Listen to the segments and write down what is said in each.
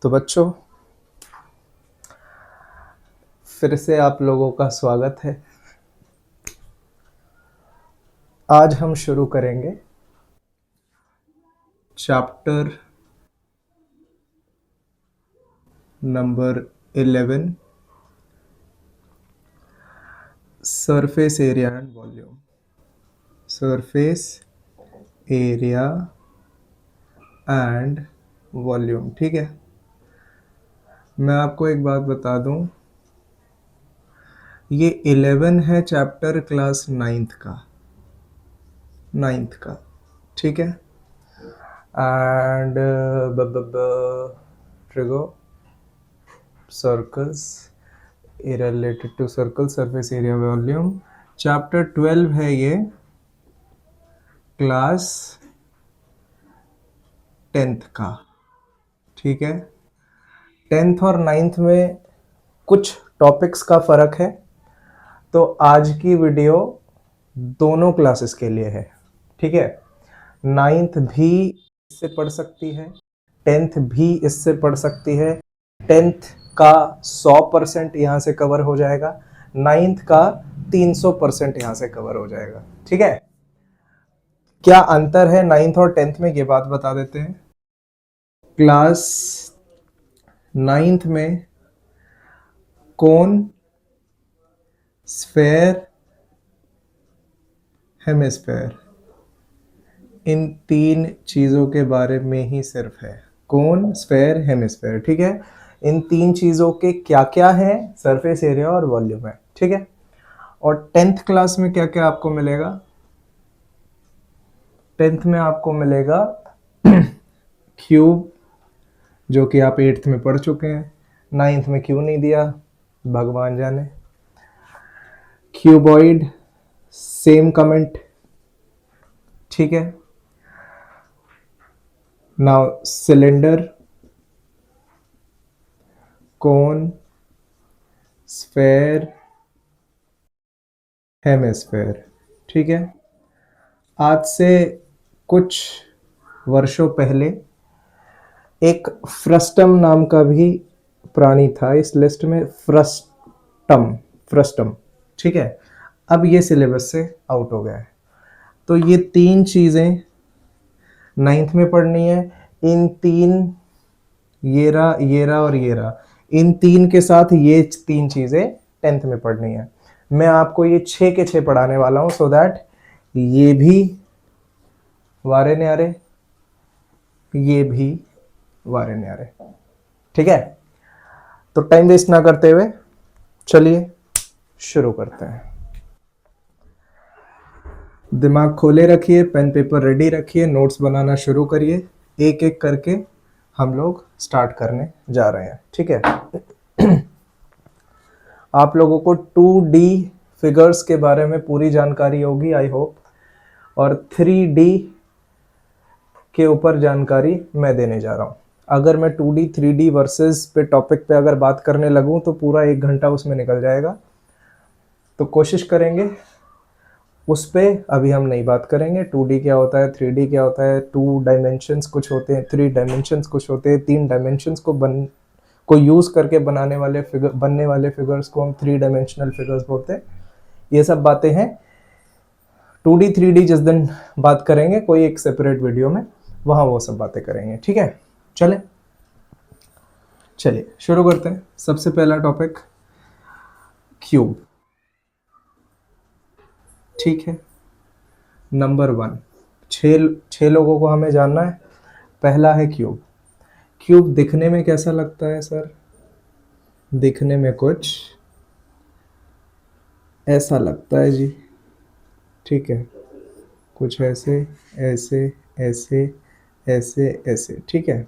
तो बच्चों, फिर से आप लोगों का स्वागत है। आज हम शुरू करेंगे chapter number 11, surface area and volume. Surface area and volume, ठीक है। मैं आपको एक बात बता दूं, ये 11 है चैप्टर क्लास 9th का, ठीक है। एंड trigo circles area related to circle, surface area, volume. Chapter 12 है ये, क्लास 10th का, ठीक है। 10th और 9th में कुछ टॉपिक्स का फर्क है, तो आज की वीडियो दोनों क्लासेस के लिए है, ठीक है। 9th भी इससे पढ़ सकती है, 10th भी इससे पढ़ सकती है। 10th का 100% यहाँ से कवर हो जाएगा, 9th का 300% यहाँ से कवर हो जाएगा, ठीक है। क्या अंतर है 9th और 10th में, ये बात बता देते हैं। क्लास 9th में कोन, स्फेयर, हेमिस्फेयर, इन 3 चीज़ों के बारे में ही सिर्फ है। कोन, स्फेयर, हेमिस्फेयर, ठीक है। इन 3 चीज़ों के क्या क्या है, सरफेस एरिया और वॉल्यूम है, ठीक है। और 10th क्लास में क्या क्या आपको मिलेगा? 10th में आपको मिलेगा क्यूब, जो कि आप 8th में पढ़ चुके हैं। 9th में क्यों नहीं दिया भगवान जाने। क्यूबॉइड, सेम कमेंट, ठीक है। नाउ सिलेंडर, कोन, स्फेयर, हेमिस्फेयर, ठीक है। आज से कुछ वर्षों पहले एक फ्रस्टम नाम का भी प्राणी था इस लिस्ट में, फ्रस्टम, ठीक है। अब ये सिलेबस से आउट हो गया है, तो ये 3 चीज़ें 9th में पढ़नी है। इन 3, येरा और येरा, इन 3 के साथ ये 3 चीज़ें 10th में पढ़नी है। मैं आपको ये 6 के 6 पढ़ाने वाला हूँ, सो दैट ये भी वारे न्यारे, ये भी वारे न्यारे, ठीक है। तो टाइम वेस्ट ना करते हुए चलिए शुरू करते हैं। दिमाग खोले रखिए, पेन पेपर रेडी रखिए, नोट्स बनाना शुरू करिए। एक एक करके हम लोग स्टार्ट करने जा रहे हैं, ठीक है। आप लोगों को 2D फिगर्स के बारे में पूरी जानकारी होगी, आई होप, और 3D के ऊपर जानकारी मैं देने जा रहा हूँ। अगर मैं 2D 3D वर्सेस पे टॉपिक पे अगर बात करने लगूँ तो पूरा 1 घंटा उसमें निकल जाएगा, तो कोशिश करेंगे उस पे अभी हम नहीं बात करेंगे। 2D क्या होता है, 3D क्या होता है, 2 डायमेंशंस कुछ होते हैं, 3 डायमेंशंस कुछ होते हैं, 3 डायमेंशंस को यूज़ करके बनने वाले फिगर्स को हम 3 डायमेंशनल फिगर्स बोलते हैं। ये सब बातें हैं 2D 3D जिस दिन बात करेंगे कोई एक सेपरेट वीडियो में, वहाँ वो सब बातें करेंगे, ठीक है। चलिए शुरू करते हैं। सबसे पहला टॉपिक क्यूब, ठीक है। नंबर 1, 6 लोगों को हमें जानना है। पहला है क्यूब। क्यूब दिखने में कैसा लगता है सर? दिखने में कुछ ऐसा लगता है जी, ठीक है। कुछ ऐसे ऐसे ऐसे ऐसे ऐसे, ठीक है।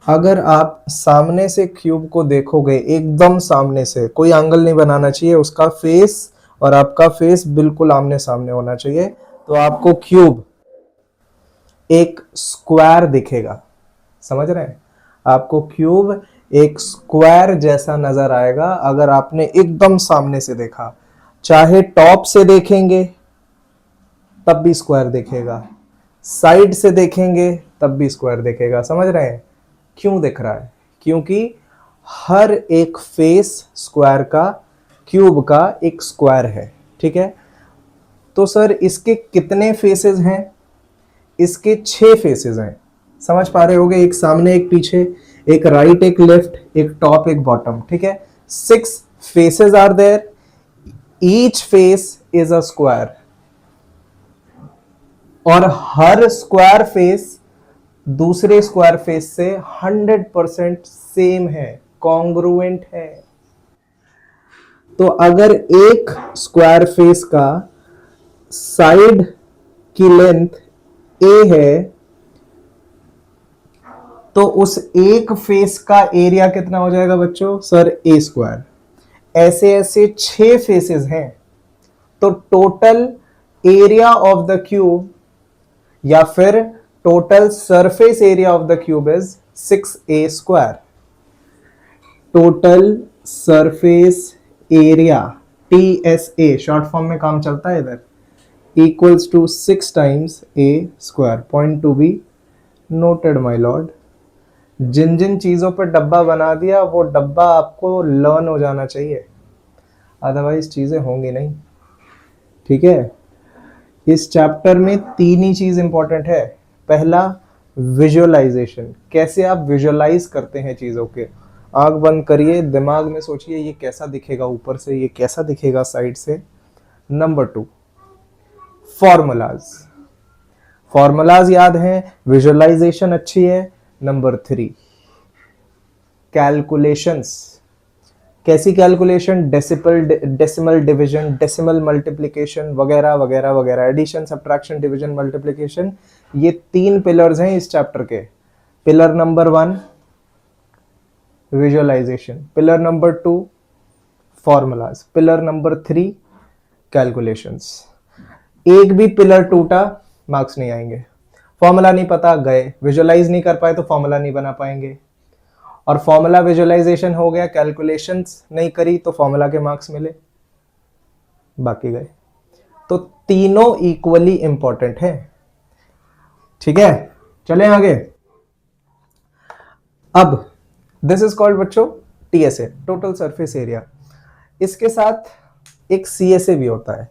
अगर आप सामने से क्यूब को देखोगे, एकदम सामने से, कोई एंगल नहीं बनाना चाहिए, उसका फेस और आपका फेस बिल्कुल आमने सामने होना चाहिए, तो आपको क्यूब एक स्क्वायर दिखेगा। समझ रहे हैं? आपको क्यूब एक स्क्वायर जैसा नजर आएगा अगर आपने एकदम सामने से देखा। चाहे टॉप से देखेंगे तब भी स्क्वायर दिखेगा, साइड से देखेंगे तब भी स्क्वायर दिखेगा। समझ रहे हैं क्यों दिख रहा है? क्योंकि हर एक फेस स्क्वायर का, क्यूब का एक स्क्वायर है, ठीक है। तो सर इसके कितने फेसेस हैं? इसके 6 फेसेस हैं। समझ पा रहे होगे, एक सामने एक पीछे, एक राइट एक लेफ्ट, एक टॉप एक बॉटम, ठीक है। 6 faces are there, each face is a square, और हर स्क्वायर फेस दूसरे स्क्वायर फेस से 100% सेम है, कॉन्ग्रुएंट है। तो अगर एक स्क्वायर फेस का साइड की लेंथ ए है, तो उस एक फेस का एरिया कितना हो जाएगा बच्चों? Sir a square. ऐसे ऐसे 6 फेसेस हैं, तो total area of the cube या फिर total surface area of the cube is 6a square. Total surface area, TSA short form में काम चलता है इधर, equals to 6 times a square. Point to be noted my lord. जिन जिन चीजों पर डब्बा बना दिया वो डब्बा आपको लर्न हो जाना चाहिए, अदरवाइज चीजें होंगी नहीं, ठीक है। इस चैप्टर में 3 ही चीज इंपॉर्टेंट है। पहला विजुअलाइजेशन, कैसे आप विजुअलाइज करते हैं चीजों के। आंख बंद करिए, दिमाग में सोचिए ये कैसा दिखेगा ऊपर से, ये कैसा दिखेगा साइड से। नंबर 2 फॉर्मूलाज, फॉर्मूलाज याद हैं, विजुअलाइजेशन अच्छी है। नंबर 3 कैलकुलेशंस, कैसी calculation? Decimal division, decimal multiplication वगैरह वगैरह वगैरह, एडिशन सब्ट्रैक्शन डिवीजन मल्टीप्लिकेशन, ये 3 पिलर्स हैं इस चैप्टर के। Pillar number 1 visualization, pillar number 2 formulas, pillar number 3 calculations. एक भी पिलर टूटा मार्क्स नहीं आएंगे। फॉर्मूला नहीं पता गए, विजुअलाइज नहीं कर पाए तो फॉर्मूला नहीं बना पाएंगे, और फॉर्मूला विजुअलाइजेशन हो गया, कैलकुलेशंस नहीं करी तो फॉर्मूला के मार्क्स मिले, बाकी गए। तो तीनों इक्वली इंपॉर्टेंट है, ठीक है। चलें आगे। अब दिस इज कॉल्ड बच्चों TSA, टोटल सरफेस एरिया। इसके साथ एक CSA भी होता है।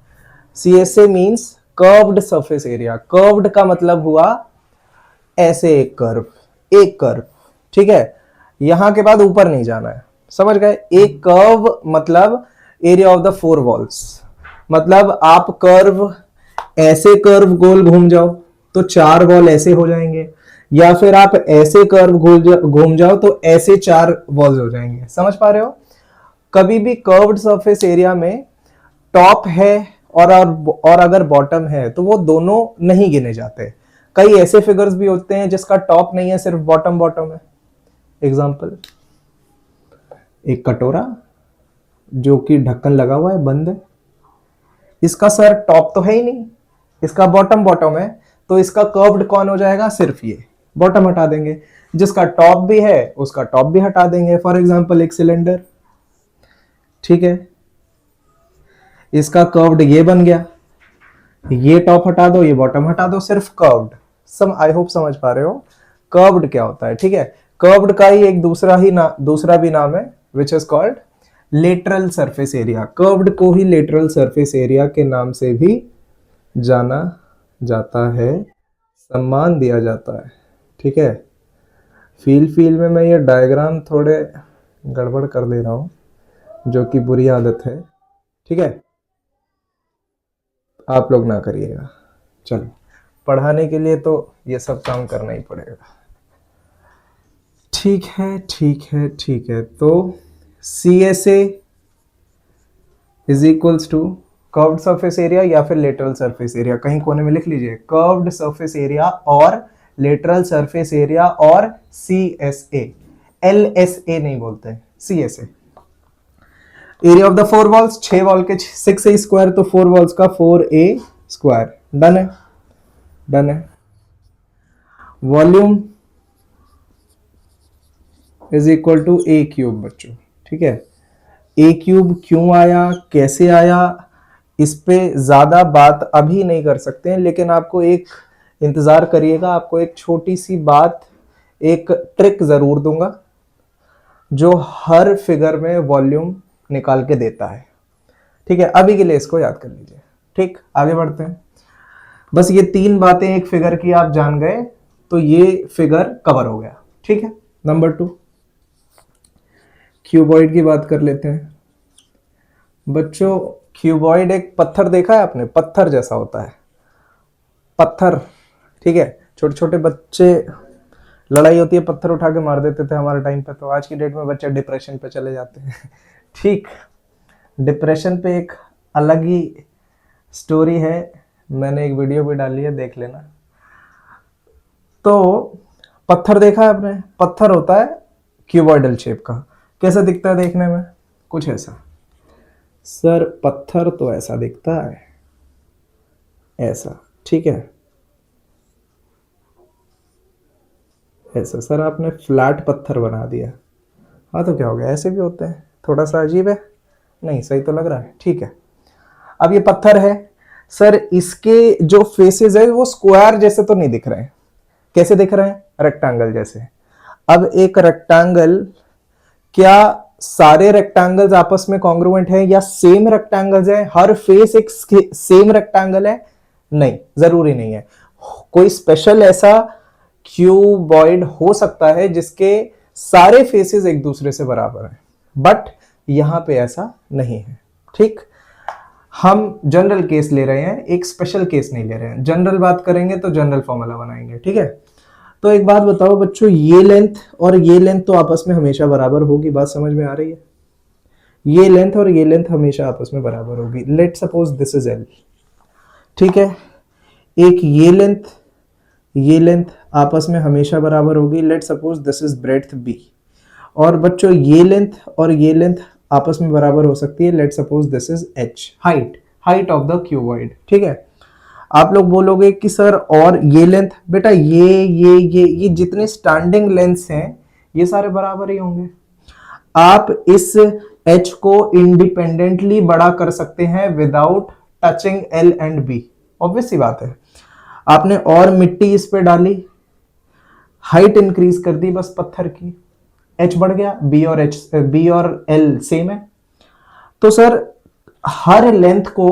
CSA means curved surface area. Curved का मतलब हुआ ऐसे एक कर्व, एक कर्व, ठीक है। यहां के बाद ऊपर नहीं जाना है, समझ गए। एक कर्व मतलब एरिया ऑफ द 4 वॉल्स, मतलब आप कर्व ऐसे कर्व गोल घूम जाओ तो 4 वॉल ऐसे हो जाएंगे, या फिर आप ऐसे कर्व घूम जाओ तो ऐसे 4 वॉल्स हो जाएंगे। समझ पा रहे हो? कभी भी कर्व्ड सरफेस एरिया में टॉप है और अगर बॉटम है तो वो दोनों नहीं गिने जाते। कई ऐसे फिगर्स भी होते हैं जिसका टॉप नहीं है, सिर्फ बॉटम बॉटम है। एग्जांपल, एक कटोरा जो कि ढक्कन लगा हुआ है, बंद है, इसका सर टॉप तो है ही नहीं, इसका बॉटम बॉटम है, तो इसका कर्व्ड कौन हो जाएगा? सिर्फ ये, बॉटम हटा देंगे। जिसका टॉप भी है उसका टॉप भी हटा देंगे। फॉर एग्जांपल एक सिलेंडर, ठीक है, इसका कर्व्ड ये बन गया, ये टॉप हटा दो, ये बॉटम हटा दो, सिर्फ कर्व्ड। आई होप समझ पा रहे हो कर्व्ड क्या होता है, ठीक है। कर्व्ड का ही एक दूसरा भी नाम है, which is called lateral surface area. Curved को ही लेटरल सरफेस एरिया के नाम से भी जाना जाता है, सम्मान दिया जाता है, ठीक है। फील में मैं ये डायग्राम थोड़े गड़बड़ कर दे रहा हूं, जो कि बुरी आदत है, ठीक है, आप लोग ना करिएगा। चलो, पढ़ाने के लिए तो ये सब काम करना ही पड़ेगा, ठीक है ठीक है ठीक है। तो CSA is equals to curved surface area या फिर लेटरल सरफेस एरिया, कहीं कोने में लिख लीजिए, कर्व्ड सरफेस एरिया और लेटरल सरफेस एरिया और CSA, LSA नहीं बोलते, CSA। Area of the 4 walls, 6 wall के 6A स्क्वायर, तो 4 वॉल्स का 4A स्क्वायर। डन है, डन है। Volume is equal to A cube बच्चों, ठीक है। A क्यूब क्यों आया, कैसे आया, इस पे ज्यादा बात अभी नहीं कर सकते हैं, लेकिन आपको एक इंतजार करिएगा, आपको एक छोटी सी बात, एक ट्रिक जरूर दूंगा। जो हर फिगर में वॉल्यूम निकाल के देता है। ठीक है, अभी के लिए इसको याद कर लीजिए। ठीक, आगे बढ़ते हैं। बस ये 3 बातें एक फिगर की आप जान गए तो ये फिगर कवर हो गया। ठीक है, नंबर 2 क्यूबॉइड की बात कर लेते हैं। बच्चों, क्यूबॉइड एक पत्थर देखा है आपने, पत्थर जैसा होता है, पत्थर। ठीक है, छोटे छोटे बच्चे, लड़ाई होती है पत्थर उठा के मार देते थे हमारे टाइम पे, तो आज की डेट में बच्चे डिप्रेशन पे चले जाते हैं। ठीक, डिप्रेशन पे एक अलग ही स्टोरी है, मैंने एक वीडियो भी डाली है, देख लेना। तो पत्थर देखा है आपने, पत्थर होता है क्यूबॉइडल शेप का। कैसा दिखता है देखने में? कुछ ऐसा। सर पत्थर तो ऐसा दिखता है, ऐसा। ठीक है, ऐसा। सर आपने फ्लैट पत्थर बना दिया। हाँ तो क्या हो गया, ऐसे भी होते हैं। थोड़ा सा अजीब है, नहीं सही तो लग रहा है। ठीक है, अब ये पत्थर है सर, इसके जो फेसेस है वो स्क्वायर जैसे तो नहीं दिख रहे हैं। कैसे दिख रहे हैं? रेक्टेंगल जैसे। अब एक रेक्टेंगल, क्या सारे रेक्टेंगल्स आपस में कॉन्ग्रुएंट है या सेम रेक्टेंगल्स है? हर फेस एक सेम रेक्टेंगल है? नहीं, जरूरी नहीं है। कोई स्पेशल ऐसा क्यूबॉइड हो सकता है जिसके सारे फेसेस एक दूसरे से बराबर हैं, बट यहां पे ऐसा नहीं है। ठीक, हम जनरल केस ले रहे हैं, एक स्पेशल केस नहीं ले रहे हैं। जनरल बात करेंगे तो जनरल फॉर्मूला बनाएंगे। ठीक है, तो एक बात बताओ बच्चों, ये लेंथ और ये लेंथ तो आपस में हमेशा बराबर होगी, बात समझ में आ रही है? ये लेंथ और ये लेंथ हमेशा आपस में बराबर होगी। Let suppose this is L. ठीक है, एक ये लेंथ आपस में हमेशा बराबर होगी। Let suppose this is breadth B. और बच्चों ये लेंथ और ये लेंथ आपस में बराबर हो सकती है। Late suppose this is H, height of the cuboid. ठीक है, आप लोग बोलोगे कि सर और ये लेंथ, बेटा ये जितने स्टैंडिंग लेंथ्स हैं ये सारे बराबर ही होंगे। आप इस h को इंडिपेंडेंटली बड़ा कर सकते हैं without touching l and b। Obvious सी बात है, आपने और मिट्टी इस पे डाली, हाइट इंक्रीज कर दी बस पत्थर की, h बढ़ गया, b और l सेम है। तो सर हर लेंथ को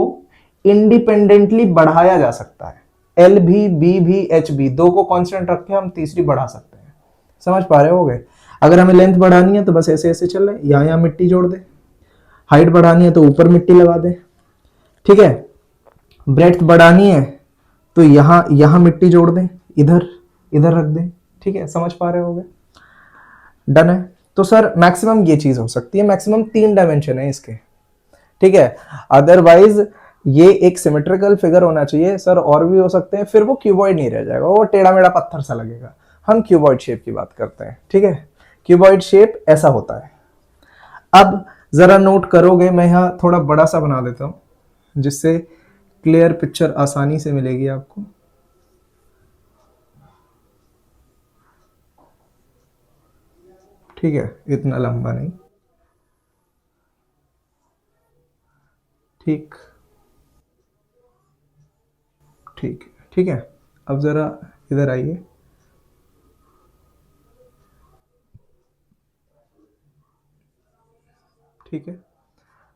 इंडिपेंडेंटली बढ़ाया जा सकता है। एल भी, बी भी, एच भी, दो को कांस्टेंट रख के हम तीसरी बढ़ा सकते हैं। समझ पा रहे होगे? अगर हमें लेंथ बढ़ानी है तो बस ऐसे ऐसे चल रहे, यहां मिट्टी जोड़ दे। हाइट बढ़ानी है तो ऊपर मिट्टी लगा दे। ठीक है, ब्रेड्थ बढ़ानी है तो यहां मिट्टी जोड़ दे, इधर रख दे। ठीक है, समझ पा रहे होगे? डन है। तो सर मैक्सिमम ये चीज हो सकती है, मैक्सिमम 3 डायमेंशन है इसके। ठीक है, अदरवाइज ये एक सिमेट्रिकल फिगर होना चाहिए सर, और भी हो सकते हैं, फिर वो क्यूबॉइड नहीं रह जाएगा, वो टेढ़ा मेढ़ा पत्थर सा लगेगा। हम क्यूबॉइड शेप की बात करते हैं। ठीक है, क्यूबॉइड शेप ऐसा होता है। अब जरा नोट करोगे, मैं यहां थोड़ा बड़ा सा बना देता हूं जिससे क्लियर पिक्चर आसानी से मिलेगी आपको। ठीक है, इतना लंबा नहीं। ठीक ठीक ठीक है, अब जरा इधर आइए। ठीक है,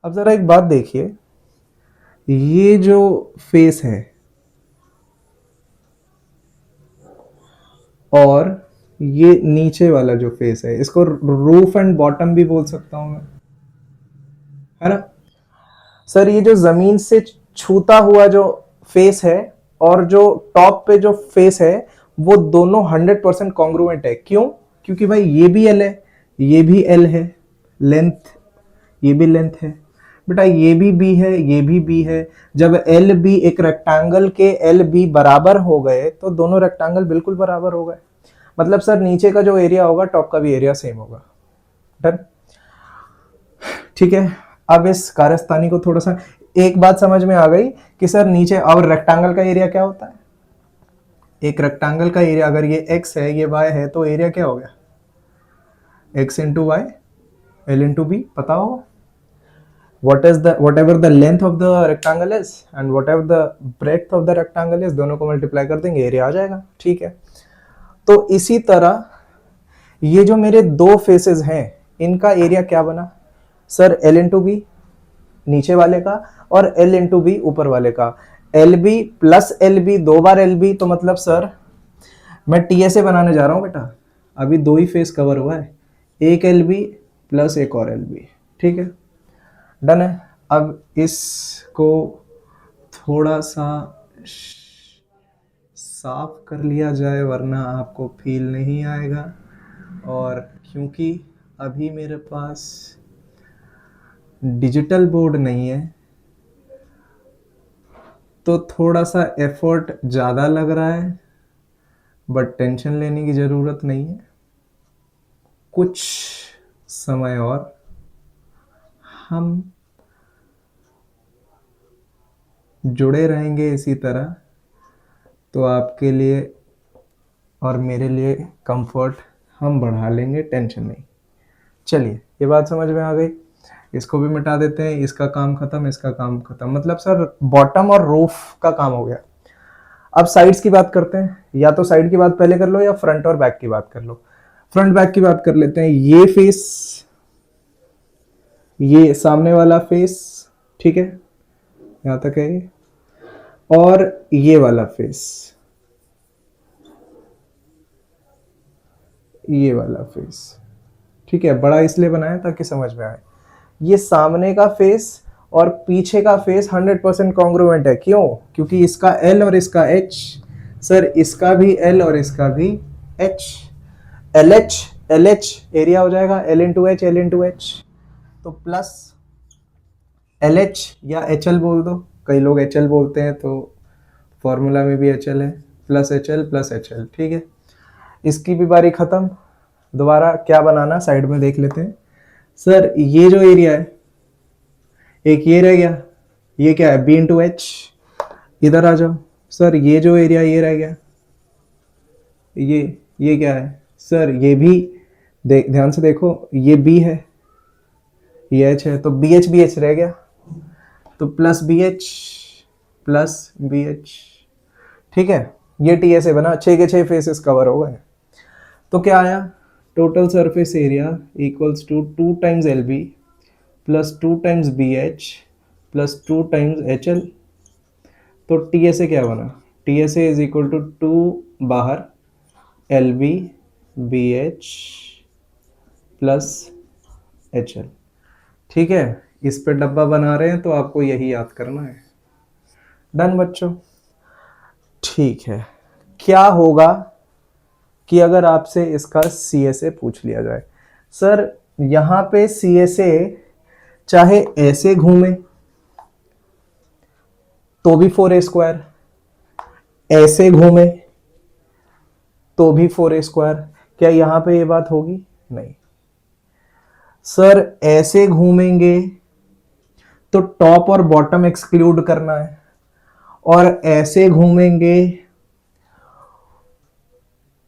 अब जरा एक बात देखिए, ये जो फेस है और ये नीचे वाला जो फेस है, इसको रूफ एंड बॉटम भी बोल सकता हूं मैं, है ना? सर ये जो जमीन से छूता हुआ जो फेस है और जो टॉप पे जो फेस है, वो दोनों 100% कॉन्ग्रुएंट है। क्यों? क्योंकि भाई ये भी एल है, ये भी एल है, लेंथ, ये भी लेंथ है बेटा, ये भी बी है, ये भी बी है। जब एल बी एक रेक्टेंगल के एल बी बराबर हो गए तो दोनों रेक्टेंगल बिल्कुल बराबर हो गए। मतलब सर नीचे का जो एरिया होगा टॉप का भी एरिया सेम होगा। डन? ठीक है, अब इस कारस्तानी को थोड़ा सा, एक बात समझ में आ गई कि सर नीचे और रेक्टेंगल का एरिया क्या होता है? एक रेक्टेंगल का एरिया अगर ये x है ये y है तो एरिया क्या हो गया? x into Y, L into B, पता होगा। whatever the length of the rectangle is and whatever the breadth of the rectangle is, दोनों को मल्टीप्लाई कर देंगे, एरिया आ जाएगा। ठीक है, तो इसी तरह ये जो मेरे दो फेसेस हैं इनका एरिया क्या बना सर, एल इंटू बी नीचे वाले का और एल इंटू बी ऊपर वाले का, L B plus L B, 2 बार एल बी, तो मतलब सर मैं टी एस ए बनाने जा रहा हूं बेटा, अभी 2 ही फेस कवर हुआ है, एक एल बी प्लस एक और एल बी, ठीक है, डन है। अब इसको थोड़ा सा साफ कर लिया जाए वरना आपको फील नहीं आएगा, और क्योंकि अभी मेरे पास डिजिटल बोर्ड नहीं है तो थोड़ा सा एफर्ट ज़्यादा लग रहा है, बट टेंशन लेने की ज़रूरत नहीं है, कुछ समय और हम जुड़े रहेंगे इसी तरह, तो आपके लिए और मेरे लिए कंफर्ट हम बढ़ा लेंगे, टेंशन नहीं। चलिए ये बात समझ में आ गई, इसको भी मिटा देते हैं, इसका काम खत्म, इसका काम खत्म, मतलब सर बॉटम और रूफ का काम हो गया। अब साइड्स की बात करते हैं, या तो साइड की बात पहले कर लो या फ्रंट और बैक की बात कर लो। फ्रंट बैक की बात कर लेते हैं, ये फेस, ये सामने वाला फेस, ठीक है, यहां तक है ये, और ये वाला फेस, ये वाला फेस, ठीक है, बड़ा इसलिए बनाया ताकि समझ में आए। ये सामने का फेस और पीछे का फेस 100% कॉन्ग्रुएंट है, क्यों? क्योंकि इसका L और इसका H, सर इसका भी L और इसका भी H, LH LH एरिया हो जाएगा L into H, L into H, तो प्लस LH या HL बोल दो, कई लोग HL बोलते हैं तो फॉर्मूला में भी HL है, प्लस HL, ठीक है। इसकी भी बारी खत्म, दोबारा क्या बनाना साइड में देख लेते हैं। सर ये जो एरिया है, एक ये रह गया, ये क्या है, B इंटू एच, इधर आ जाओ। सर ये जो एरिया ये रह गया, ये क्या है सर, ये भी ध्यान से देखो, ये B है, ये H है, तो BH रह गया, तो प्लस बी एच, ठीक है। ये TSA बना, 6 के 6 फेसेस कवर हो गए। तो क्या आया, total surface area equals to 2 times L B plus 2 times B H plus 2 times H L. तो TSA क्या बना, TSA इज इक्वल टू 2 बाहर L B B H plus H L, ठीक है। इस पे डब्बा बना रहे हैं तो आपको यही याद करना है, डन बच्चों, ठीक है। क्या होगा कि अगर आपसे इसका CSA पूछ लिया जाए, सर यहां पे CSA चाहे ऐसे घूमे तो भी 4a², ऐसे घूमे तो भी 4a², क्या यहां पे ये बात होगी? नहीं। सर ऐसे घूमेंगे तो टॉप और बॉटम एक्सक्लूड करना है, और ऐसे घूमेंगे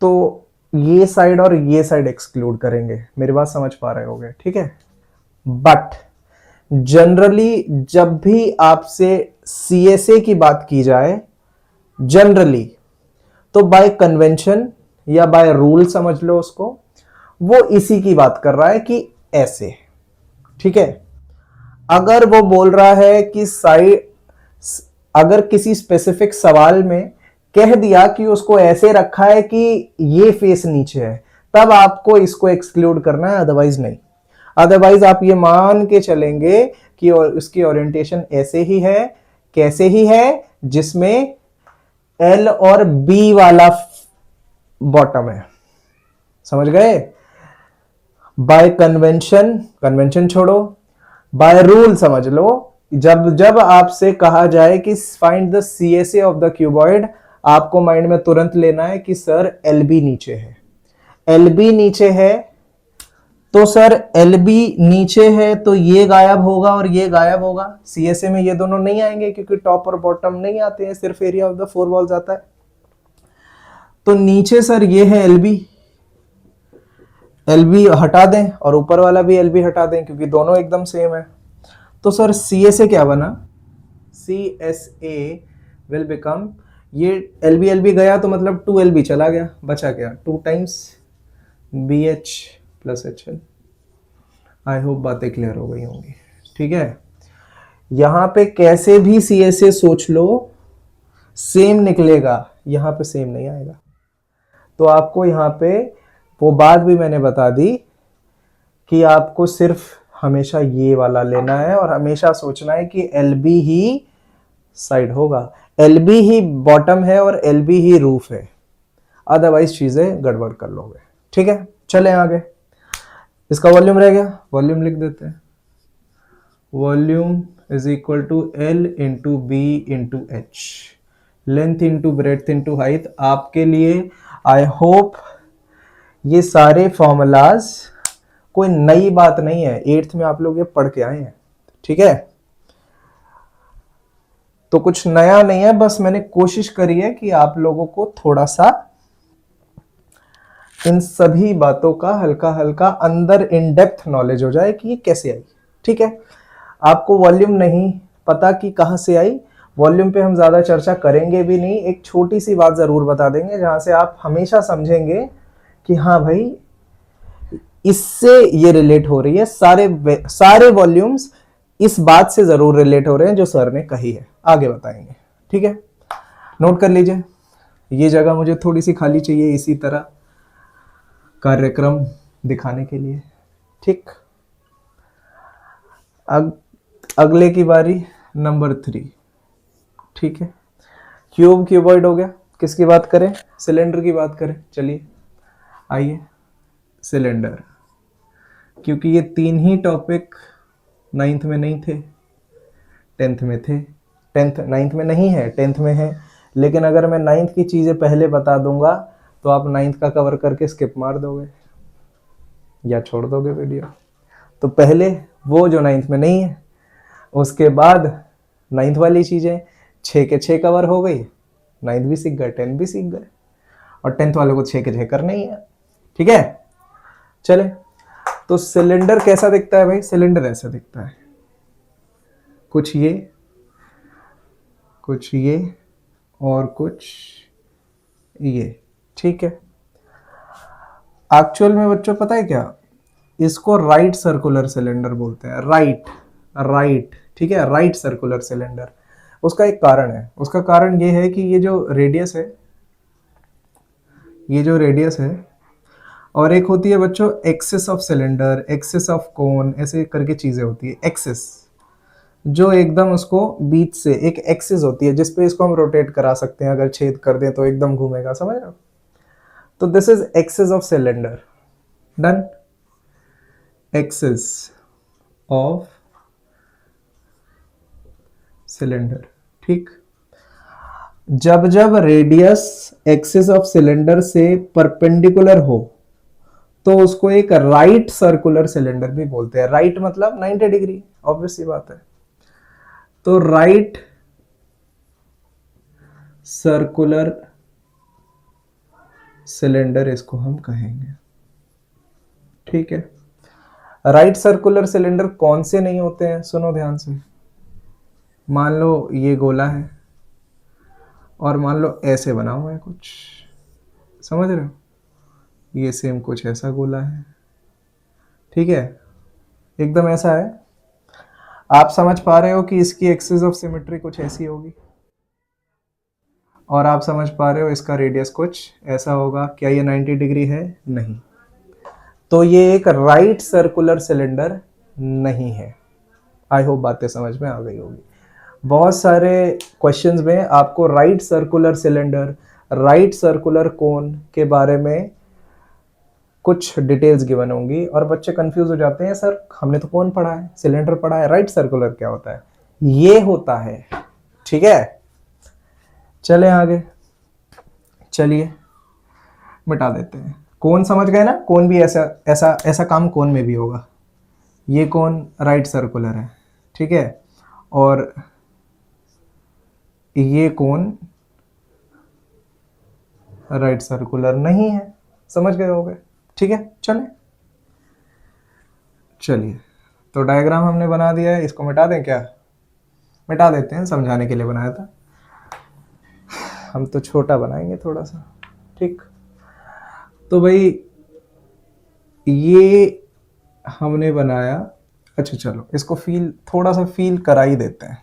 तो ये साइड और ये साइड एक्सक्लूड करेंगे, मेरी बात समझ पा रहे होगे, ठीक है। बट जनरली जब भी आपसे CSA की बात की जाए, जनरली तो बाय कन्वेंशन या बाय रूल समझ लो उसको, वो इसी की बात कर रहा है कि ऐसे, ठीक है। अगर वो बोल रहा है कि साइड, अगर किसी स्पेसिफिक सवाल में कह दिया कि उसको ऐसे रखा है कि ये फेस नीचे है, तब आपको इसको एक्सक्लूड करना है, अदरवाइज नहीं। अदरवाइज आप ये मान के चलेंगे कि उसकी ओरिएंटेशन ऐसे ही है, कैसे ही है, जिसमें L और B वाला बॉटम है, समझ गए। बाय कन्वेंशन, कन्वेंशन छोड़ो, बाय रूल समझ लो, जब आपसे कहा जाए कि find the CSA of the cuboid, आपको माइंड में तुरंत लेना है कि सर LB नीचे है, LB नीचे है, तो सर LB नीचे है तो ये गायब होगा और ये गायब होगा, CSA में ये दोनों नहीं आएंगे क्योंकि टॉप और बॉटम नहीं आते हैं, सिर्फ एरिया ऑफ द 4 वॉल्स आता है। तो नीचे सर ये है LB हटा दें और ऊपर वाला भी LB हटा दें क्योंकि दोनों एकदम सेम है। तो सर CSA क्या बना, CSA विल बिकम, ये LB गया तो मतलब 2LB चला गया, बचा क्या 2 times BH plus HL, I hope बातें क्लियर हो गई होंगी। ठीक है, यहां पे कैसे भी CSA सोच लो सेम निकलेगा, यहां पे सेम नहीं आएगा। तो आपको यहां पे वो बात भी मैंने बता दी कि आपको सिर्फ हमेशा ये वाला लेना है और हमेशा सोचना है कि LB ही साइड होगा, LB ही बॉटम है और LB ही रूफ है, अदरवाइज चीजें गड़बड़ कर लोगे। ठीक है, चले आगे। इसका वॉल्यूम रह गया, वॉल्यूम लिख देते हैं। Volume is equal to L into B into H, length into breadth into height. आपके लिए आई होप ये सारे फॉर्मूलाज कोई नई बात नहीं है, 8th में आप लोग ये पढ़ के आए हैं। ठीक है, तो कुछ नया नहीं है, बस मैंने कोशिश करी है कि आप लोगों को थोड़ा सा इन सभी बातों का हल्का हल्का अंदर इन डेप्थ नॉलेज हो जाए कि ये कैसे आई। ठीक है, आपको वॉल्यूम नहीं पता कि कहां से आई, वॉल्यूम पे हम ज्यादा चर्चा करेंगे भी नहीं, एक छोटी सी बात जरूर बता देंगे जहां से आप हमेशा समझेंगे कि हाँ भाई इससे ये रिलेट हो रही है, सारे वॉल्यूम्स इस बात से जरूर रिलेट हो रहे हैं जो सर ने कही है, आगे बताएंगे। ठीक है, नोट कर लीजिए, ये जगह मुझे थोड़ी सी खाली चाहिए इसी तरह कार्यक्रम दिखाने के लिए। ठीक, अगले की बारी नंबर 3। ठीक है, क्यूब क्यूबॉइड हो गया, किसकी बात करें, सिलेंडर की बात करें। चलिए आइए, सिलेंडर, क्योंकि ये 3 ही टॉपिक 9th में नहीं थे, 10th में थे। 9th में नहीं है, 10th में है, लेकिन अगर मैं 9th की चीजें पहले बता दूंगा तो आप 9th का कवर करके स्किप मार दोगे या छोड़ दोगे वीडियो। तो पहले वो जो 9th में नहीं है, उसके बाद 9th वाली चीजें 6 के 6 कवर हो गई, 9th भी सीख गए, 10th भी सीख गए, और 10th वाले को 6 के 6 करना ही है। ठीक है, चले। तो सिलेंडर कैसा दिखता है भाई, सिलेंडर ऐसा दिखता है, कुछ ये, कुछ ये और कुछ ये। ठीक है, एक्चुअल में बच्चों पता है क्या, इसको राइट सर्कुलर सिलेंडर बोलते हैं, राइट। ठीक है, राइट सर्कुलर सिलेंडर। उसका एक कारण है, उसका कारण ये है कि ये जो रेडियस है, ये जो रेडियस है, और एक होती है बच्चों axis of cylinder, axis of cone, ऐसे करके चीजें होती है। एक्सिस जो एकदम उसको बीच से एक एक्सिस होती है जिसपे इसको हम रोटेट करा सकते हैं, अगर छेद कर दें तो एकदम घूमेगा, समझ रहे हो। तो this is axis of cylinder, done. Axis of cylinder, ठीक। जब जब रेडियस एक्सिस ऑफ सिलेंडर से परपेंडिकुलर हो तो उसको एक राइट सर्कुलर सिलेंडर भी बोलते हैं। राइट मतलब 90 डिग्री, ऑब्वियस सी बात है। तो राइट सर्कुलर सिलेंडर इसको हम कहेंगे। ठीक है, राइट सर्कुलर सिलेंडर कौन से नहीं होते हैं, सुनो ध्यान से। मान लो ये गोला है और मान लो ऐसे बना हुआ है कुछ, समझ रहे हो, ये सेम कुछ ऐसा गोला है। ठीक है, एकदम ऐसा है। आप समझ पा रहे हो कि इसकी एक्सिस ऑफ सिमेट्री कुछ ऐसी होगी, और आप समझ पा रहे हो इसका रेडियस कुछ ऐसा होगा। क्या ये 90 डिग्री है? नहीं। तो ये एक राइट सर्कुलर सिलेंडर नहीं है। आई होप बातें समझ में आ गई होगी। बहुत सारे क्वेश्चंस में आपको right circular cylinder, right circular cone के बारे में कुछ डिटेल्स गिवन होंगी और बच्चे कंफ्यूज हो जाते हैं, सर हमने तो कौन पढ़ा है, सिलेंडर पढ़ा है, राइट सर्कुलर क्या होता है? ये होता है। ठीक है, चले आगे। चलिए मिटा देते हैं। कोन समझ गए ना, कोन भी ऐसा ऐसा ऐसा काम कोन में भी होगा। ये कोन राइट सर्कुलर है, ठीक है, और ये कोन राइट सर्कुलर नहीं है, समझ गए होगे। ठीक है, चलिए तो डायग्राम हमने बना दिया है, इसको मिटा दें क्या? मिटा देते हैं, समझाने के लिए बनाया था, हम तो छोटा बनाएंगे थोड़ा सा। ठीक, तो भाई ये हमने बनाया, अच्छा चलो इसको फील, थोड़ा सा फील करा ही देते हैं।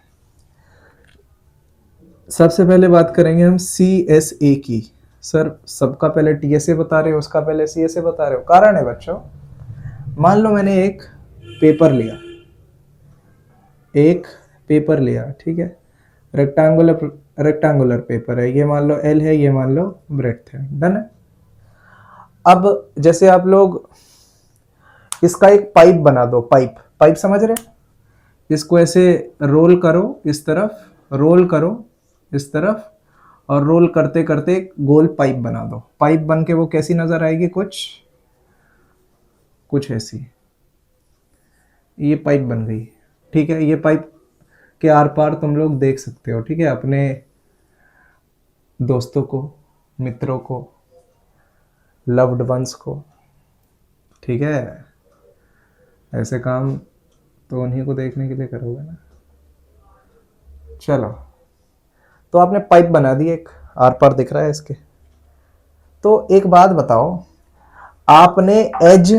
सबसे पहले बात करेंगे हम CSA की। सर सबका पहले TSA बता रहे हो, उसका पहले CSA बता रहे हो, कारण है बच्चों, मान लो मैंने एक पेपर लिया, एक पेपर लिया, ठीक है, रेक्टेंगुलर पेपर है, ये मान लो L है, ये मान लो ब्रेड्थ है, डन है। अब जैसे आप लोग इसका एक पाइप बना दो, पाइप, पाइप समझ रहे, इसको ऐसे रोल करो इस तरफ, रोल करो इस तरफ, और रोल करते करते एक गोल पाइप बना दो। पाइप बन के वो कैसी नजर आएगी, कुछ कुछ ऐसी, ये पाइप बन गई, ठीक है। ये पाइप के आर पार तुम लोग देख सकते हो, ठीक है, अपने दोस्तों को, मित्रों को, लव्ड वंस को, ठीक है। ऐसे काम तो उन्हीं को देखने के लिए करोगे ना। चलो, तो आपने पाइप बना दी, एक आर पार दिख रहा है इसके। तो एक बात बताओ, आपने एज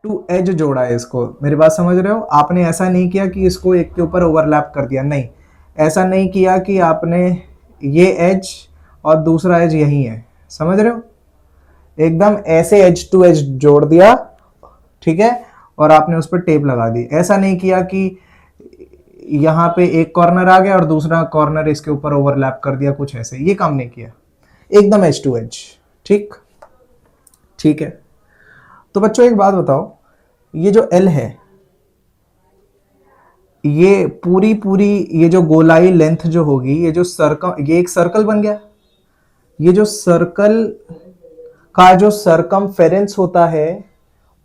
टू एज जोड़ा है इसको, मेरी बात समझ रहे हो? आपने ऐसा नहीं किया कि इसको एक के ऊपर ओवरलैप कर दिया, नहीं, ऐसा नहीं किया कि आपने ये एज और दूसरा एज यही है, समझ रहे हो? एकदम ऐसे एज टू एज जोड़ दिया, ठीक है, और आपने उस पर टेप लगा दी। ऐसा नहीं किया कि यहाँ पे एक कॉर्नर आ गया और दूसरा कॉर्नर इसके ऊपर ओवरलैप कर दिया, कुछ ऐसे, ये काम नहीं किया, एकदम एज टू एज, ठीक, ठीक है। तो बच्चों एक बात बताओ, ये जो L है, ये पूरी पूरी, ये जो गोलाई लेंथ जो होगी, ये जो सर्कल, ये एक सर्कल बन गया, ये जो सर्कल का जो सरकमफेरेंस होता है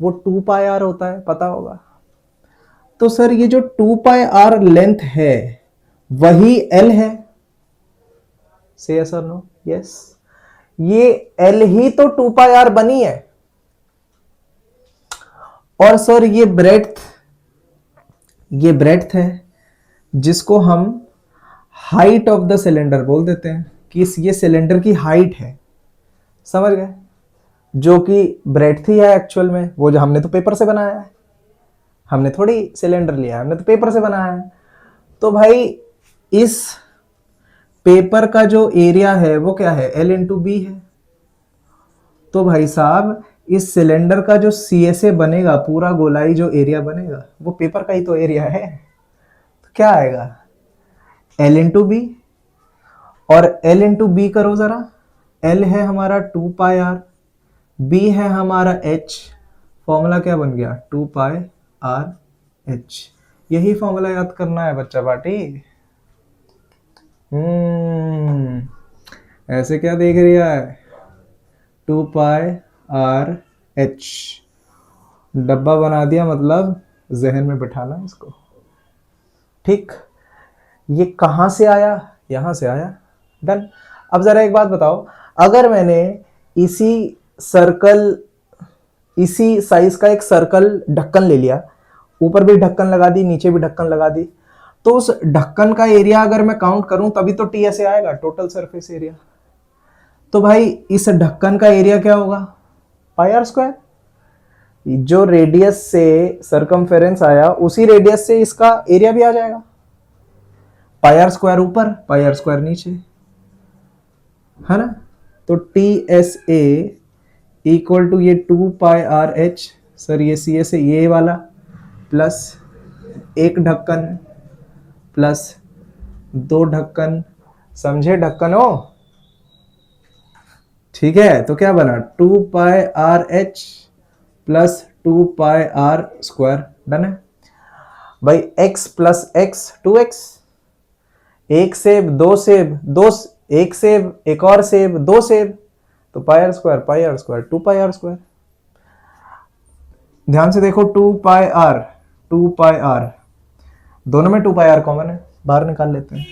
वो 2πr होता है, पता होगा। तो सर ये जो 2πr लेंथ है वही L है, से यस और नो? यस, ये L ही तो 2πr बनी है। और सर ये ब्रेड्थ है, जिसको हम हाइट ऑफ द सिलेंडर बोल देते हैं, कि ये सिलेंडर की हाइट है, समझ गए? जो कि ब्रेड्थ ही है एक्चुअल में, वो जो हमने तो पेपर से बनाया है, हमने थोड़ी सिलेंडर लिया है, हमने तो पेपर से बनाया है। तो भाई इस पेपर का जो एरिया है वो क्या है, L इंटू बी है। तो भाई साहब इस सिलेंडर का जो CSA बनेगा, पूरा गोलाई जो एरिया बनेगा, वो पेपर का ही तो एरिया है। तो क्या आएगा, L इंटू बी, और L इंटू बी करो जरा, L है हमारा 2πr, B है हमारा H, फॉर्मूला क्या बन गया, 2πrh। यही फॉर्मूला याद करना है बच्चा पार्टी। ऐसे क्या देख रहा है, 2πrh, डब्बा बना दिया, मतलब जहन में बिठाना इसको, ठीक। ये कहां से आया, यहां से आया, डन। अब जरा एक बात बताओ, अगर मैंने इसी सर्कल, इसी साइज का एक सर्कल ढक्कन ले लिया, ऊपर भी ढक्कन लगा दी, नीचे भी ढक्कन लगा दी, तो उस ढक्कन का एरिया अगर मैं काउंट करूं तभी तो TSA आएगा, टोटल सरफेस एरिया। तो भाई इस ढक्कन का एरिया क्या होगा, πr²। जो रेडियस से सरकमफेरेंस आया, उसी रेडियस से इसका एरिया भी आ जाएगा, πr² ऊपर, πr² नीचे, है ना। तो TSA इक्वल टू ये 2πrh, सर ये CSA ये वाला, प्लस एक ढक्कन प्लस दो ढक्कन, समझे ढक्कन हो, ठीक है। तो क्या बना, 2πrh प्लस 2πr², डन है भाई। x प्लस x 2x, एक सेब, दो सेब, दो, एक सेब, एक और सेब, दो सेब, तो πr², 2πr²। ध्यान से देखो, 2πr, दोनों में 2πr कॉमन है, बाहर निकाल लेते हैं।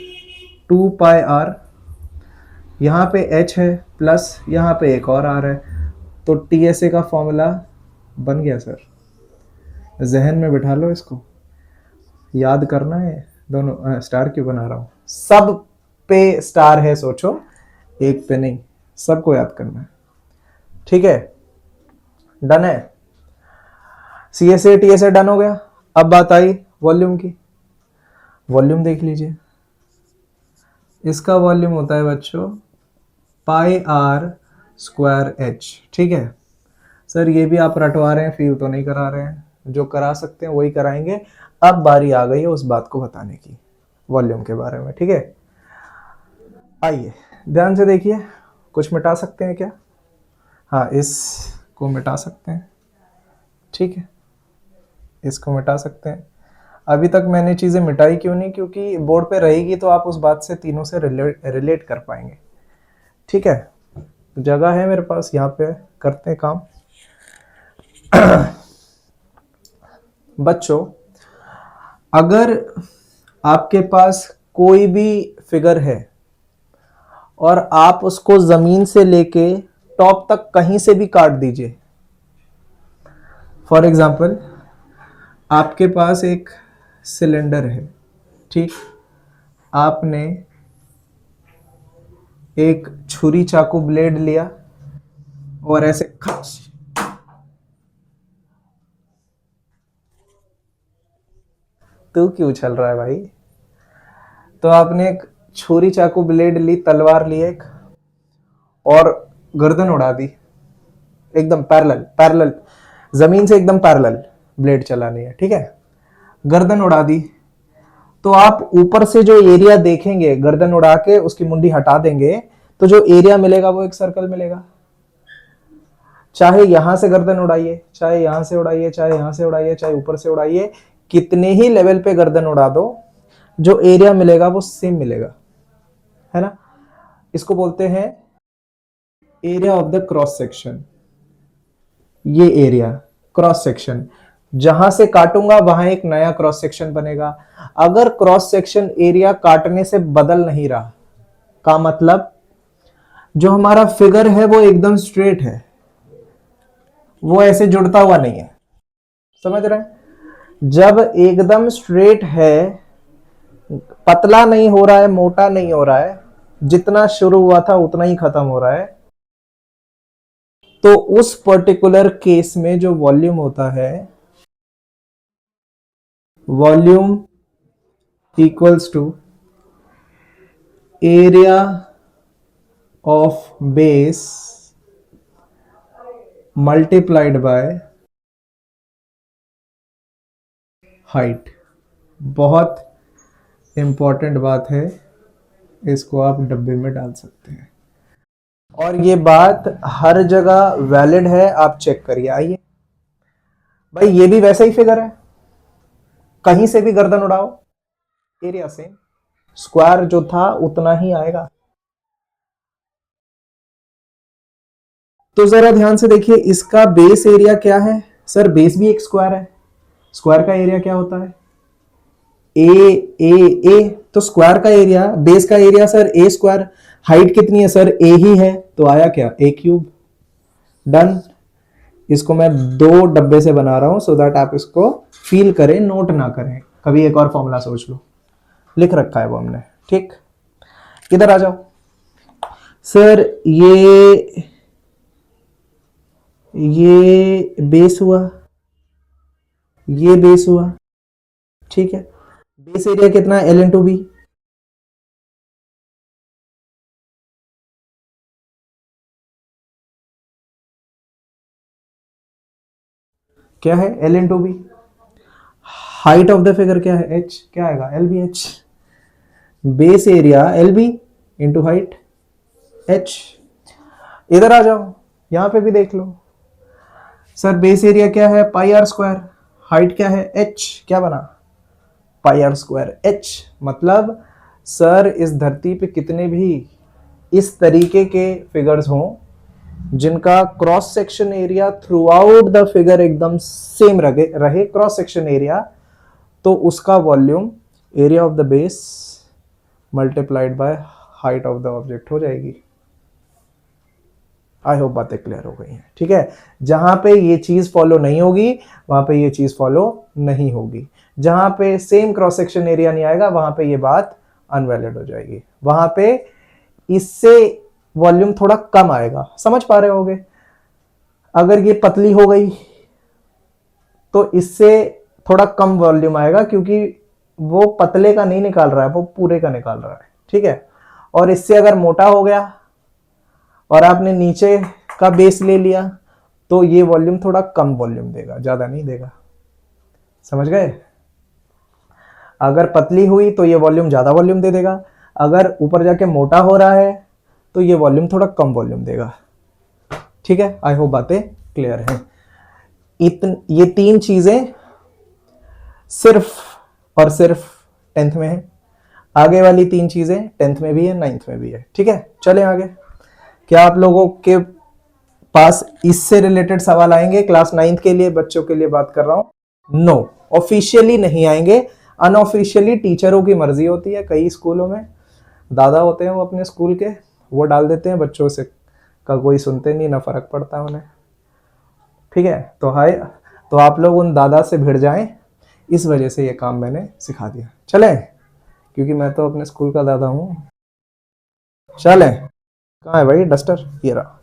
2πr, यहां पे h है, प्लस यहां पे एक और r है, तो TSA का फॉर्मूला बन गया सर। जहन में बिठा लो इसको, याद करना है दोनों। स्टार क्यों बना रहा हूं, सब पे स्टार है, सोचो, एक पे नहीं, सबको याद करना है, ठीक है, डन है। C S A T S A done हो गया। अब बात आई वॉल्यूम की। वॉल्यूम देख लीजिए, इसका वॉल्यूम होता है बच्चों पाई आर स्क्वायर एच। ठीक है सर, ये भी आप रटवा रहे हैं, फील तो नहीं करा रहे हैं, जो करा सकते हैं वही कराएंगे। अब बारी आ गई है उस बात को बताने की, वॉल्यूम के बारे में। ठीक है, आइए ध्यान से देखिए, कुछ मिटा सकते हैं क्या? हाँ, इसको मिटा सकते हैं। ठीक है, इसको मिटा सकते हैं। अभी तक मैंने चीज़ें मिटाई क्यों नहीं? क्योंकि बोर्ड पे रहेगी तो आप उस बात से तीनों से रिलेट कर पाएंगे। ठीक है, जगह है मेरे पास, यहाँ पे करते हैं काम। बच्चों, अगर आपके पास कोई भी फिगर है और आप उसको जमीन से लेके टॉप तक कहीं से भी काट दीजिए। फॉर एग्जाम्पल, आपके पास एक सिलेंडर है, ठीक, आपने एक छुरी चाकू ब्लेड लिया और ऐसे खच, तू क्यों उछल रहा है भाई? तो आपने एक छुरी चाकू ब्लेड ली, तलवार ली एक, और गर्दन उड़ा दी एकदम पैरेलल पैरेलल, जमीन से एकदम पैरेलल ब्लेड चलानी है। ठीक है, गर्दन उड़ा दी, तो आप ऊपर से जो एरिया देखेंगे, गर्दन उड़ा के उसकी मुंडी हटा देंगे तो जो एरिया मिलेगा वो एक सर्कल मिलेगा। चाहे यहां से गर्दन उड़ाइए, चाहे यहां से उड़ाइए, चाहे यहां से उड़ाइए, चाहे ऊपर से उड़ाइए, कितने ही लेवल पे गर्दन उड़ा दो, जो एरिया मिलेगा वो सेम मिलेगा, है ना? इसको बोलते हैं area of the cross section. ये एरिया क्रॉस सेक्शन, जहां से काटूंगा वहां एक नया क्रॉस सेक्शन बनेगा। अगर क्रॉस सेक्शन एरिया काटने से बदल नहीं रहा, का मतलब जो हमारा फिगर है वो एकदम स्ट्रेट है, वो ऐसे जुड़ता हुआ नहीं है। समझ रहे हैं? जब एकदम स्ट्रेट है, पतला नहीं हो रहा है, मोटा नहीं हो रहा है, जितना शुरू हुआ था उतना ही खत्म हो रहा है, तो उस पर्टिकुलर केस में जो वॉल्यूम होता है, volume equals to area of base multiplied by height. बहुत इंपॉर्टेंट बात है, इसको आप डब्बे में डाल सकते हैं और ये बात हर जगह वैलिड है, आप चेक करिए। आइए भाई, ये भी वैसा ही फिगर है, कहीं से भी गर्दन उड़ाओ एरिया सेम, स्क्वायर जो था उतना ही आएगा। तो जरा ध्यान से देखिए, इसका बेस एरिया क्या है? सर बेस भी एक स्क्वायर है, स्क्वायर का एरिया क्या होता है? ए। तो स्क्वायर का एरिया, बेस का area sir a square. Height कितनी है सर? ए ही है, तो आया क्या? ए क्यूब। डन। इसको मैं दो डब्बे से बना रहा हूं सो दैट आप इसको फील करें, नोट ना करें। कभी एक और फॉर्मूला सोच लो, लिख रखा है वो हमने। ठीक, इधर आ जाओ सर। ये बेस हुआ, ये बेस हुआ। ठीक है, बेस एरिया कितना है? L into B. क्या है? L into B. Height of the figure क्या है? एच। क्या आएगा? L B H. Base area L B into height H. इधर आ जाओ, यहां पे भी देख लो सर। बेस एरिया क्या है? पाई आर स्क्वायर। हाइट क्या है? एच। क्या बना? पाई आर स्क्वायर एच। मतलब सर, इस धरती पे कितने भी इस तरीके के फिगर्स हों जिनका cross section area through out the figure एकदम सेम रहे क्रॉस सेक्शन एरिया, तो उसका volume area of the base multiplied by height of the object हो जाएगी। आई होप बातें क्लियर हो गई हैं। ठीक है, जहां पे ये चीज फॉलो नहीं होगी वहां पे ये चीज फॉलो नहीं होगी। जहां पे सेम क्रॉस सेक्शन एरिया नहीं आएगा वहां पे ये बात अनवैलिड हो जाएगी, वहां पे इससे वॉल्यूम थोड़ा कम आएगा। समझ पा रहे होगे? अगर ये पतली हो गई तो इससे थोड़ा कम वॉल्यूम आएगा, क्योंकि वो पतले का नहीं निकाल रहा है, वो पूरे का निकाल रहा है, ठीक है। और इससे अगर मोटा हो गया और आपने नीचे का बेस ले लिया तो ये वॉल्यूम थोड़ा कम वॉल्यूम देगा, ज्यादा नहीं देगा, समझ गए। अगर पतली हुई तो ये वॉल्यूम ज्यादा वॉल्यूम दे देगा, अगर ऊपर जाके मोटा हो रहा है तो ये वॉल्यूम थोड़ा कम वॉल्यूम देगा, ठीक है। आई होप बातें क्लियर हैं। ये तीन चीजें सिर्फ और सिर्फ 10th में है, आगे वाली तीन चीजें 10th में भी है, 9th में भी है, ठीक है। चलें आगे। क्या आप लोगों के पास इससे रिलेटेड सवाल आएंगे? क्लास 9th के लिए बच्चों के लिए बात कर रहा हूं। नो, ऑफिशियली नहीं आएंगे, अनऑफिशियली टीचरों की मर्जी होती है। कई स्कूलों में दादा होते हैं वो अपने स्कूल के, वो डाल देते हैं, बच्चों से का कोई सुनते नहीं, ना फर्क पड़ता उन्हें, ठीक है। तो हाय, तो आप लोग उन दादा से भिड़ जाएं, इस वजह से ये काम मैंने सिखा दिया। चले, क्योंकि मैं तो अपने स्कूल का दादा हूं। चले, कहाँ है भाई डस्टर? ये रहा,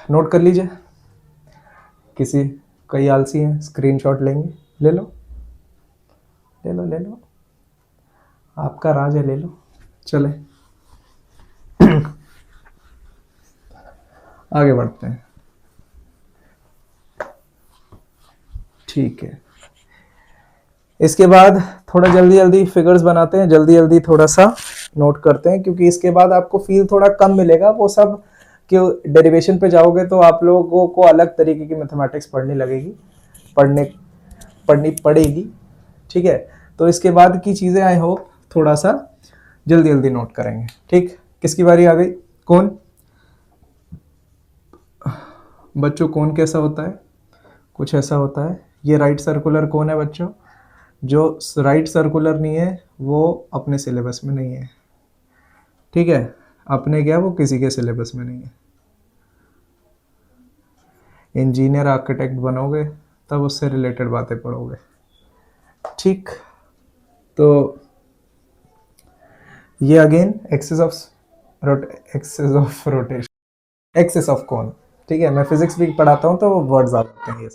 नोट कर लीजिए। किसी कई आलसी हैं, स्क्रीनशॉट लेंगे, ले लो ले लो ले लो, आपका राज है, ले लो। चले आगे बढ़ते हैं, ठीक है। इसके बाद थोड़ा जल्दी जल्दी फिगर्स बनाते हैं, जल्दी जल्दी थोड़ा सा नोट करते हैं, क्योंकि इसके बाद आपको फील थोड़ा कम मिलेगा। वो सब कि डेरिवेशन पे जाओगे तो आप लोगों को अलग तरीके की मैथमेटिक्स पढ़नी लगेगी, पढ़नी पड़ेगी, ठीक है। तो इसके बाद की चीज़ें आई होप थोड़ा सा जल्दी जल्दी नोट करेंगे, ठीक। किसकी बारी आ गई? कौन बच्चों, कौन कैसा होता है? कुछ ऐसा होता है। ये राइट सर्कुलर कौन है बच्चों? जो राइट सर्कुलर नहीं है वो अपने सिलेबस में नहीं है, ठीक है। अपने क्या, वो किसी के सिलेबस में नहीं है। इंजीनियर आर्किटेक्ट बनोगे तब उससे रिलेटेड बातें पढ़ोगे, ठीक। तो ये again axis of rotation, axis of कौन, ठीक है। मैं फिजिक्स भी पढ़ाता हूँ तो वर्ड्स आ जाते हैं ये,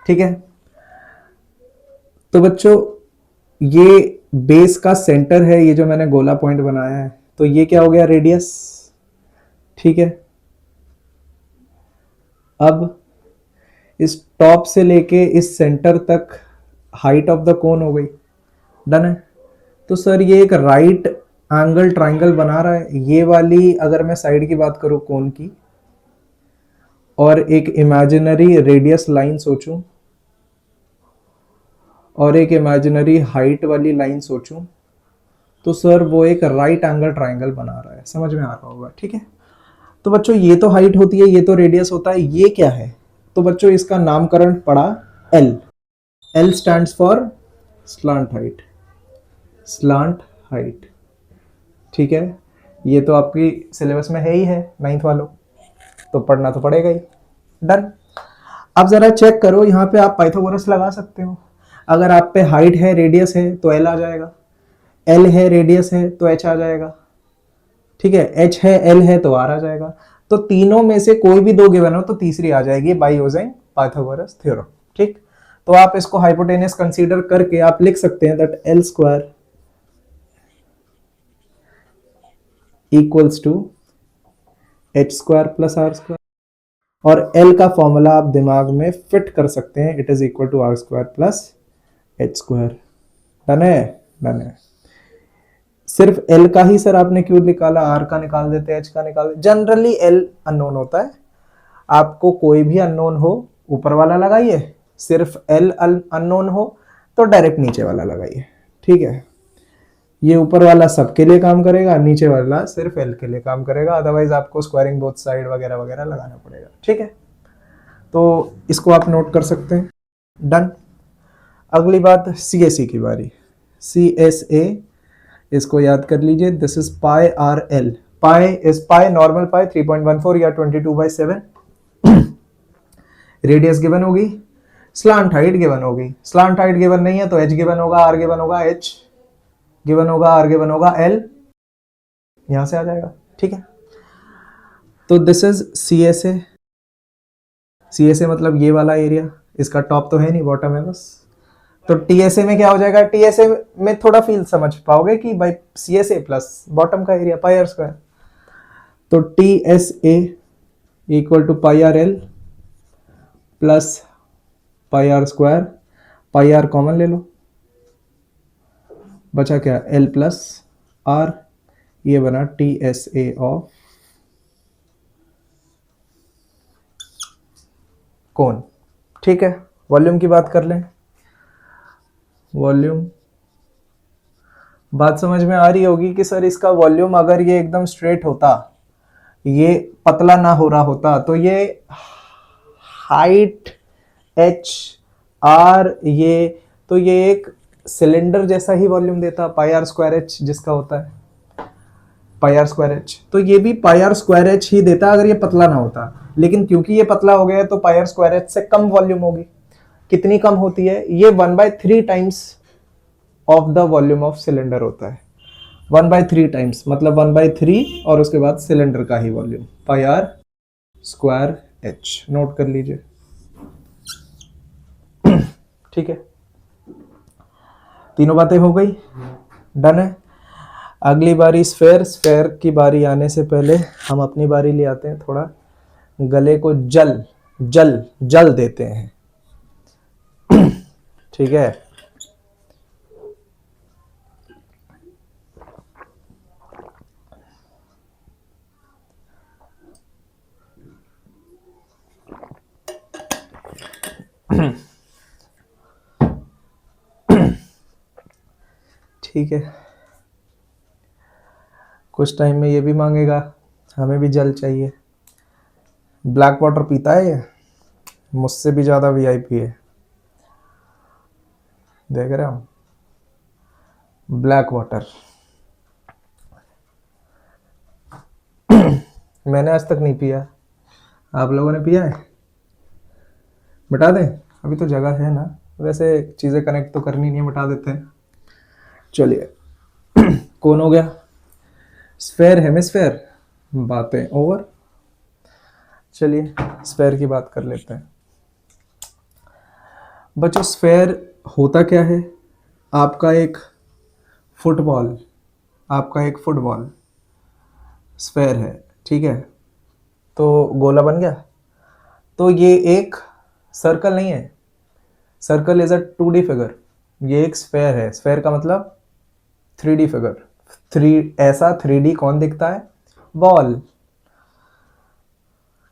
ठीक है। तो बच्चों ये बेस का सेंटर है, ये जो मैंने गोला पॉइंट बनाया है, तो ये क्या हो गया? रेडियस, ठीक है। अब इस टॉप से लेके इस सेंटर तक हाइट ऑफ द कोन हो गई, डन है। तो सर ये एक राइट एंगल ट्राइंगल बना रहा है। ये वाली अगर मैं साइड की बात करूं कोन की, और एक इमेजिनरी रेडियस लाइन सोचूं और एक इमेजिनरी हाइट वाली लाइन सोचूं, तो सर वो एक राइट एंगल ट्राइंगल बना रहा है। समझ में आ रहा होगा, ठीक है। तो बच्चों ये तो हाइट होती है, ये तो रेडियस होता है, ये क्या है? तो बच्चों इसका नामकरण पड़ा L. L stands for slant height, slant height, ठीक है। ये तो आपकी सिलेबस में है ही है 9th वालों, तो पढ़ना तो पड़ेगा ही, डन। अब जरा चेक करो, यहाँ पे आप पाइथागोरस लगा सकते हो। अगर आप पे हाइट है रेडियस है तो एल आ जाएगा, एल है रेडियस है तो एच आ जाएगा, ठीक है। एच है एल है तो आर आ जाएगा। तो तीनों में से कोई भी दो गिवन हो तो तीसरी आ जाएगी बाय यूजिंग पाइथागोरस थ्योरम, ठीक। तो आप इसको हाइपोटेनस कंसीडर करके आप लिख सकते हैं that L square equals to H square plus R square, और एल का फॉर्मूला आप दिमाग में फिट कर सकते हैं, it is equal to R square plus H square, done है, डन है। सिर्फ एल का ही सर आपने क्यों निकाला? आर का निकाल देते, एच का निकाल देते। जनरली एल अननोन होता है, आपको कोई भी अननोन हो ऊपर वाला लगाइए, सिर्फ एल अननोन हो तो डायरेक्ट नीचे वाला लगाइए, ठीक है। ये ऊपर वाला सबके लिए काम करेगा, नीचे वाला सिर्फ एल के लिए काम करेगा, अदरवाइज आपको स्क्वायरिंग बोथ साइड वगैरह वगैरह लगाना पड़ेगा, ठीक है। तो इसको आप नोट कर सकते हैं, डन। अगली बात CSE की बारी, CSA, इसको याद कर लीजिए, this is pi are l. Pi is pi normal pi 3.14 या 22/7। रेडियस गिवन होगी, स्लांट हाइट गिवन होगी। स्लांट हाइट गिवन नहीं है तो एच गिवन होगा, आर गिवन होगा, एच गिवन होगा, आर गिवन होगा, एल यहां से आ जाएगा, ठीक है। तो this is C S A. C S A मतलब ये वाला एरिया, इसका टॉप तो है नहीं, बॉटम है बस। तो टी एस ए में क्या हो जाएगा, टी एस ए में थोड़ा फील समझ पाओगे कि भाई C S A plus bottom का एरिया पाई आर स्क्वायर। तो T S A equal to pi are L plus pi are square, pi R common ले लो, बचा क्या, एल प्लस आर, ये बना टी एस ए ऑफ कोण। ठीक है, वॉल्यूम की बात कर लें। वॉल्यूम, बात समझ में आ रही होगी कि सर इसका वॉल्यूम अगर ये एकदम स्ट्रेट होता, ये पतला ना हो रहा होता, तो ये हाइट एच आर, ये तो ये एक सिलेंडर जैसा ही वॉल्यूम देता, पाई आर स्क्वायर एच जिसका होता है, पाई आर स्क्वायर एच। तो ये भी पाई आर स्क्वायर एच ही देता अगर ये पतला ना होता, लेकिन क्योंकि ये पतला हो गया है तो पाई आर स्क्वायर एच से कम वॉल्यूम होगी। कितनी कम होती है, ये 1/3 times of the volume of cylinder होता है। 1/3 टाइम्स मतलब 1/3 और उसके बाद सिलेंडर का ही volume, pi are square h. Note कर लीजिए। ठीक है, तीनों बातें हो गई, डन है। अगली बारी स्फेयर। स्फेयर की बारी आने से पहले हम अपनी बारी ले आते हैं, थोड़ा गले को जल जल जल देते हैं। ठीक है, ठीक है, कुछ टाइम में ये भी मांगेगा, हमें भी जल चाहिए। ब्लैक वाटर पीता है ये, मुझसे भी ज़्यादा वीआईपी है, देख रहे हो, ब्लैक वाटर। मैंने आज तक नहीं पिया, आप लोगों ने पिया है? बता दें, अभी तो जगह है ना, वैसे चीज़ें कनेक्ट तो करनी नहीं है, बता देते हैं। चलिए, कौन हो गया, स्फेयर हेमिस्फेयर, बातें ओवर। चलिए स्फेयर की बात कर लेते हैं। बच्चों स्फेयर होता क्या है, आपका एक फुटबॉल, आपका एक फुटबॉल स्फेयर है, ठीक है, तो गोला बन गया। तो ये एक सर्कल नहीं है, circle is a 2D figure, ये एक स्फेयर है। स्फेयर का मतलब 3D फिगर। ऐसा 3D कौन दिखता है, ball,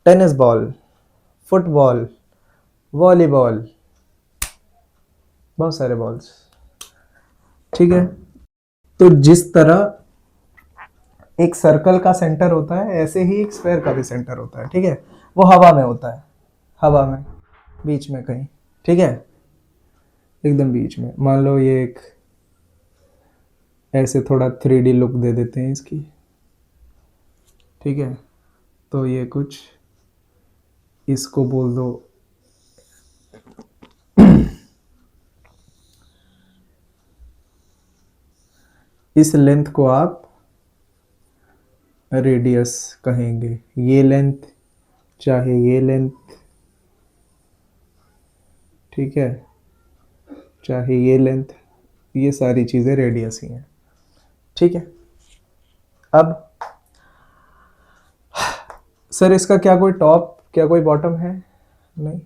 tennis ball, football, volleyball, बहुत सारे बॉल्स। ठीक है, तो जिस तरह एक सर्कल का सेंटर होता है, ऐसे ही एक स्फेयर का भी सेंटर होता है। ठीक है, वो हवा में होता है, हवा में बीच में कहीं, ठीक है, एकदम बीच में। मान लो ये एक ऐसे थोड़ा 3D लुक दे देते हैं इसकी, ठीक है, तो ये कुछ इसको बोल दो इस लेंथ को आप रेडियस कहेंगे, ये लेंथ चाहे ये लेंथ, ठीक है, चाहे ये लेंथ, ये सारी चीज़ें रेडियस ही हैं। ठीक है, अब सर इसका क्या कोई टॉप, क्या कोई बॉटम है, नहीं,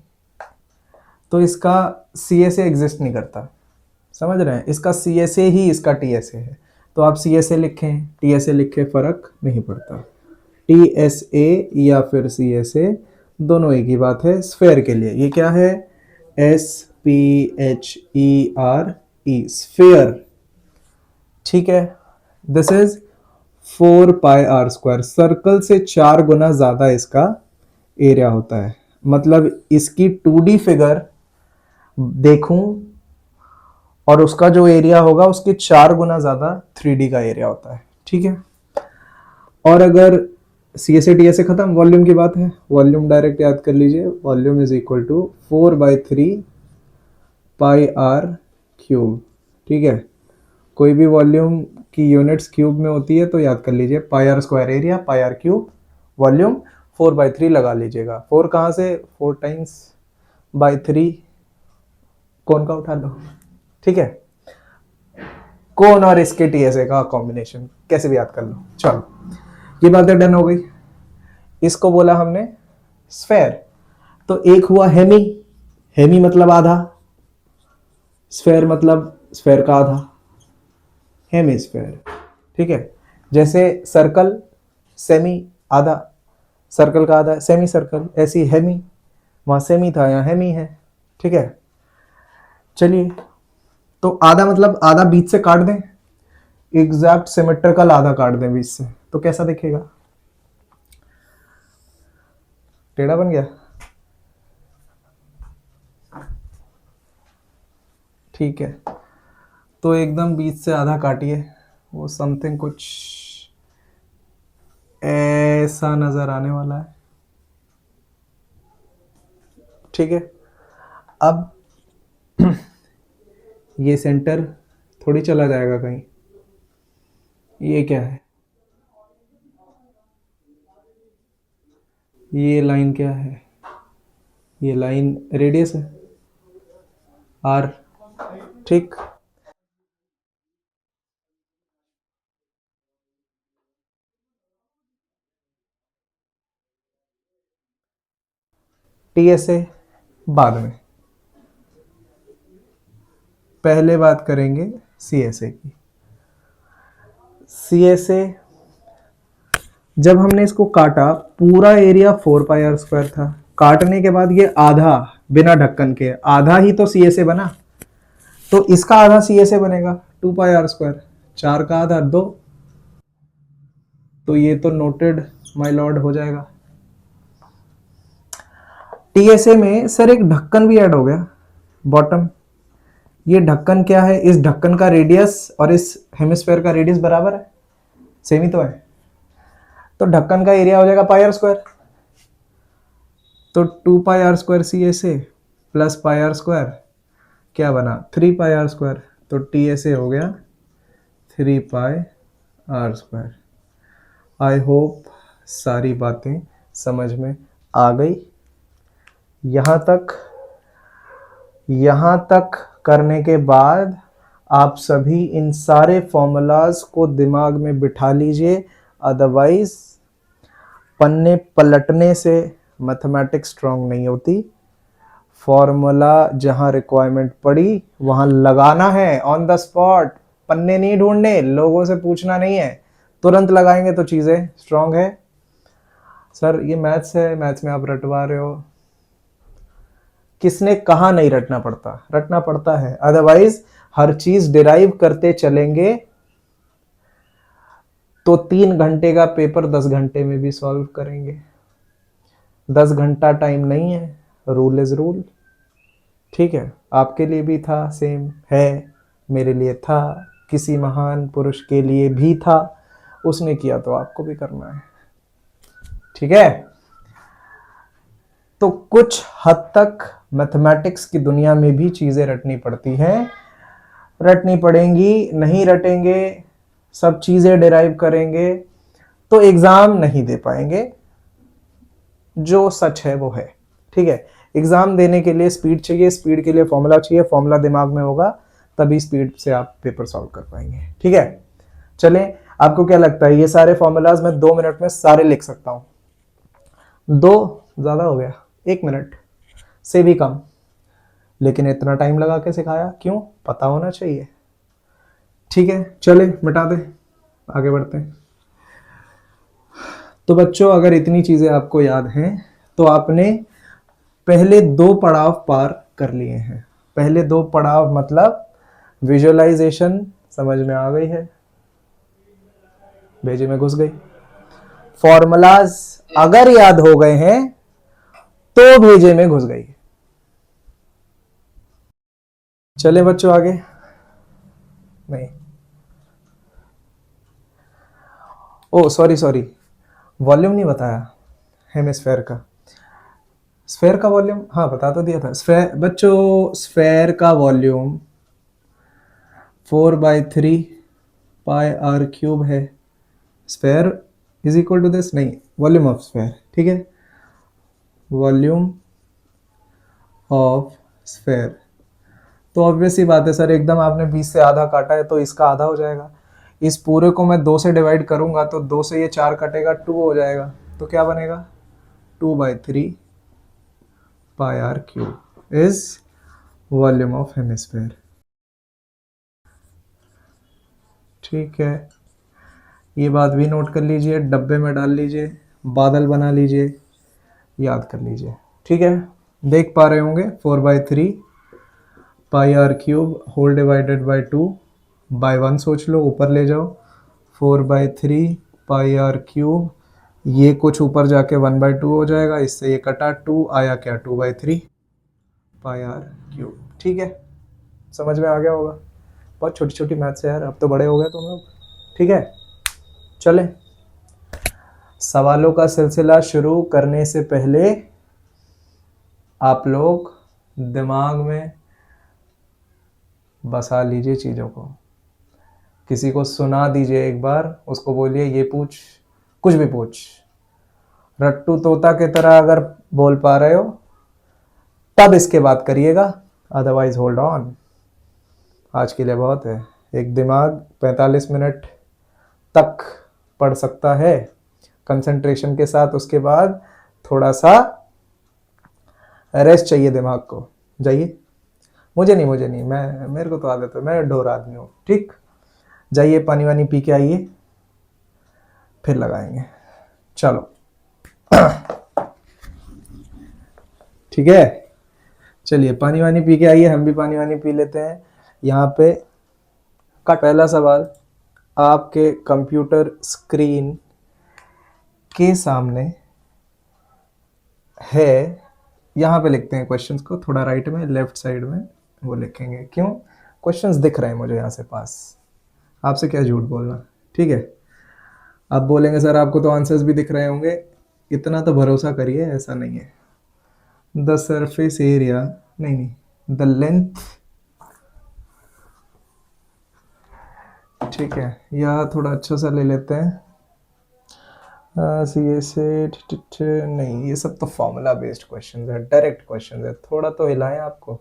तो इसका सी एस ए एग्जिस्ट नहीं करता, समझ रहे हैं, इसका सी एस ए ही इसका टी एस ए है। तो आप सी एस ए लिखें, टी एस ए लिखें, फर्क नहीं पड़ता, टी एस ए या फिर सी एस ए दोनों एक ही बात है। स्फेयर के लिए ये क्या है, S P H E R E, sphere, ठीक है, this is 4 pi are square, circle से 4 गुना ज्यादा इसका एरिया होता है। मतलब इसकी 2D फिगर देखूं और उसका जो एरिया होगा उसके 4 गुना ज्यादा 3D का एरिया होता है। ठीक है, और अगर C S A T S A खत्म, वॉल्यूम की बात है, वॉल्यूम डायरेक्ट याद कर लीजिए, volume is equal to 4/3 pi are cube. ठीक है, कोई भी वॉल्यूम की यूनिट्स क्यूब में होती है तो याद कर लीजिए, pi are square area, pi are cube volume, 4/3 लगा लीजिएगा। 4 कहाँ से, 4 टाइम्स बाई 3 कोण का उठा लो, ठीक है। कोण और इसके टीएसए का कॉम्बिनेशन कैसे भी याद कर लो। चलो ये बातें डन हो गई। इसको बोला हमने स्फेयर, तो एक हुआ हेमी, हेमी मतलब आधा, स्फेयर मतलब स्फेयर का आधा, हेमिस्फेयर, ठीक है। जैसे सर्कल सेमी आधा, सर्कल का आधा सेमी सर्कल, ऐसी हेमी, वहां सेमी था यहाँ हेमी है, ठीक है। चलिए तो आधा मतलब आधा बीच से काट दें, एग्जैक्ट सिमेट्रिकल आधा काट दें बीच से, तो कैसा दिखेगा, टेढ़ा बन गया, ठीक है। तो एकदम बीच से आधा काटिए, वो समथिंग कुछ ऐसा नजर आने वाला है, ठीक है। अब ये सेंटर थोड़ी चला जाएगा कहीं, ये क्या है, ये लाइन क्या है, ये लाइन रेडियस है आर, ठीक। टीएसए बाद में, पहले बात करेंगे सीएसए की। सीएसए जब हमने इसको काटा, पूरा एरिया 4πr² था, काटने के बाद ये आधा बिना ढक्कन के आधा ही तो सीएसए बना, तो इसका आधा सीएसए बनेगा 2πr², 4 का आधा 2, तो ये तो नोटेड माय लॉर्ड हो जाएगा। टीएसए में सर एक ढक्कन भी ऐड हो गया बॉटम, ये ढक्कन क्या है, इस ढक्कन का रेडियस और इस हेमिस्फेयर का रेडियस बराबर है, सेम ही तो है, तो ढक्कन का एरिया हो जाएगा πr², तो 2πr² CSA प्लस πr² क्या बना 3πr², तो TSA हो गया 3πr²। आई होप सारी बातें समझ में आ गई। यहाँ तक करने के बाद आप सभी इन सारे फॉर्मूलाज को दिमाग में बिठा लीजिए, अदरवाइज पन्ने पलटने से मैथमेटिक्स स्ट्रांग नहीं होती। फॉर्मूला जहां रिक्वायरमेंट पड़ी वहां लगाना है ऑन द स्पॉट, पन्ने नहीं ढूंढने, लोगों से पूछना नहीं है, तुरंत लगाएंगे तो चीजें स्ट्रांग है। सर ये मैथ्स है, मैथ्स में आप रटवा रहे हो, किसने कहा नहीं रटना पड़ता, रटना पड़ता है, अदरवाइज हर चीज डिराइव करते चलेंगे तो 3 घंटे का पेपर 10 घंटे में भी सॉल्व करेंगे। 10 घंटा टाइम नहीं है, रूल इज रूल, ठीक है। आपके लिए भी था, सेम है, मेरे लिए था, किसी महान पुरुष के लिए भी था, उसने किया तो आपको भी करना है, ठीक है। तो कुछ हद तक मैथमेटिक्स की दुनिया में भी चीजें रटनी पड़ती हैं, रटनी पड़ेंगी, नहीं रटेंगे, सब चीजें डिराइव करेंगे तो एग्जाम नहीं दे पाएंगे, जो सच है वो है, ठीक है। एग्जाम देने के लिए स्पीड चाहिए, स्पीड के लिए फॉर्मूला चाहिए, फॉर्मूला दिमाग में होगा तभी स्पीड से आप पेपर सॉल्व कर पाएंगे, ठीक है। चलें, आपको क्या लगता है ये सारे फॉर्मूलाज मैं 2 मिनट में सारे लिख सकता हूं? 2 ज्यादा हो गया, 1 मिनट से भी कम, लेकिन इतना टाइम लगा के सिखाया क्यों, पता होना चाहिए, ठीक है। चले मिटा दे, आगे बढ़ते हैं। तो बच्चों अगर इतनी चीजें आपको याद हैं तो आपने पहले 2 पड़ाव पार कर लिए हैं। पहले 2 पड़ाव मतलब विजुअलाइजेशन समझ में आ गई है, भेजे में घुस गई, फॉर्मूलाज अगर याद हो गए हैं तो भेजे में घुस गई। चले बच्चों आगे, नहीं ओ सॉरी वॉल्यूम नहीं बताया हेमिस्फेयर का, स्फेयर का वॉल्यूम हाँ बता तो दिया था। स्फेयर बच्चों, स्फेयर का वॉल्यूम 4/3 πr³ है। Sphere is equal to this, नहीं, वॉल्यूम ऑफ स्फेयर, ठीक है, वॉल्यूम ऑफ स्फेयर। तो ऑब्वियस ही बात है सर, एकदम आपने 20 से आधा काटा है तो इसका आधा हो जाएगा। इस पूरे को मैं 2 से डिवाइड करूंगा तो 2 से ये 4 कटेगा, 2 हो जाएगा। तो क्या बनेगा, 2/3 pi are cube is volume of hemisphere. ठीक है, ये बात भी नोट कर लीजिए, डब्बे में डाल लीजिए, बादल बना लीजिए, याद कर लीजिए। ठीक है, देख पा रहे होंगे 4/3 pi are cube whole divided by 2 by 1 सोच लो, ऊपर ले जाओ, 4/3 पाई आर क्यूब, ये कुछ ऊपर जाके 1/2 हो जाएगा, इससे ये कटा, 2 आया क्या, 2/3 पाई आर क्यूब। ठीक है, समझ में आ गया होगा। बहुत छोटी छोटी मैथ्स है यार, अब तो बड़े हो गए तुम लोग। ठीक है, चले सवालों का सिलसिला शुरू करने से पहले आप लोग दिमाग में बसा लीजिए चीज़ों को। किसी को सुना दीजिए एक बार, उसको बोलिए ये पूछ, कुछ भी पूछ, रट्टू तोता की तरह अगर बोल पा रहे हो तब इसके बात करिएगा, अदरवाइज होल्ड ऑन। आज के लिए बहुत है, एक दिमाग 45 मिनट तक पढ़ सकता है कंसंट्रेशन के साथ, उसके बाद थोड़ा सा रेस्ट चाहिए दिमाग को। जाइए, मुझे नहीं, मैं, मेरे को तो आदत है, मैं ढोर आदमी हूँ। ठीक, जाइए पानी वानी पी के आइए, फिर लगाएंगे। चलो ठीक है, चलिए पानी वानी पी के आइए, हम भी पानी वानी पी लेते हैं। यहाँ पे का पहला सवाल आपके कंप्यूटर स्क्रीन के सामने है। यहाँ पे लिखते हैं क्वेश्चंस को, थोड़ा राइट में, लेफ्ट साइड में वो लिखेंगे। क्यों, क्वेश्चंस दिख रहे हैं मुझे यहाँ से पास, आपसे क्या झूठ बोलना। ठीक है, आप बोलेंगे सर आपको तो आंसर्स भी दिख रहे होंगे, इतना तो भरोसा करिए, ऐसा नहीं है। द सरफेस एरिया, नहीं, द लेंथ, ठीक है, यह थोड़ा अच्छा सा ले लेते हैं। सी ए से नहीं, ये सब तो फॉर्मूला बेस्ड क्वेश्चन है, डायरेक्ट क्वेश्चन है, थोड़ा तो हिलाएं आपको।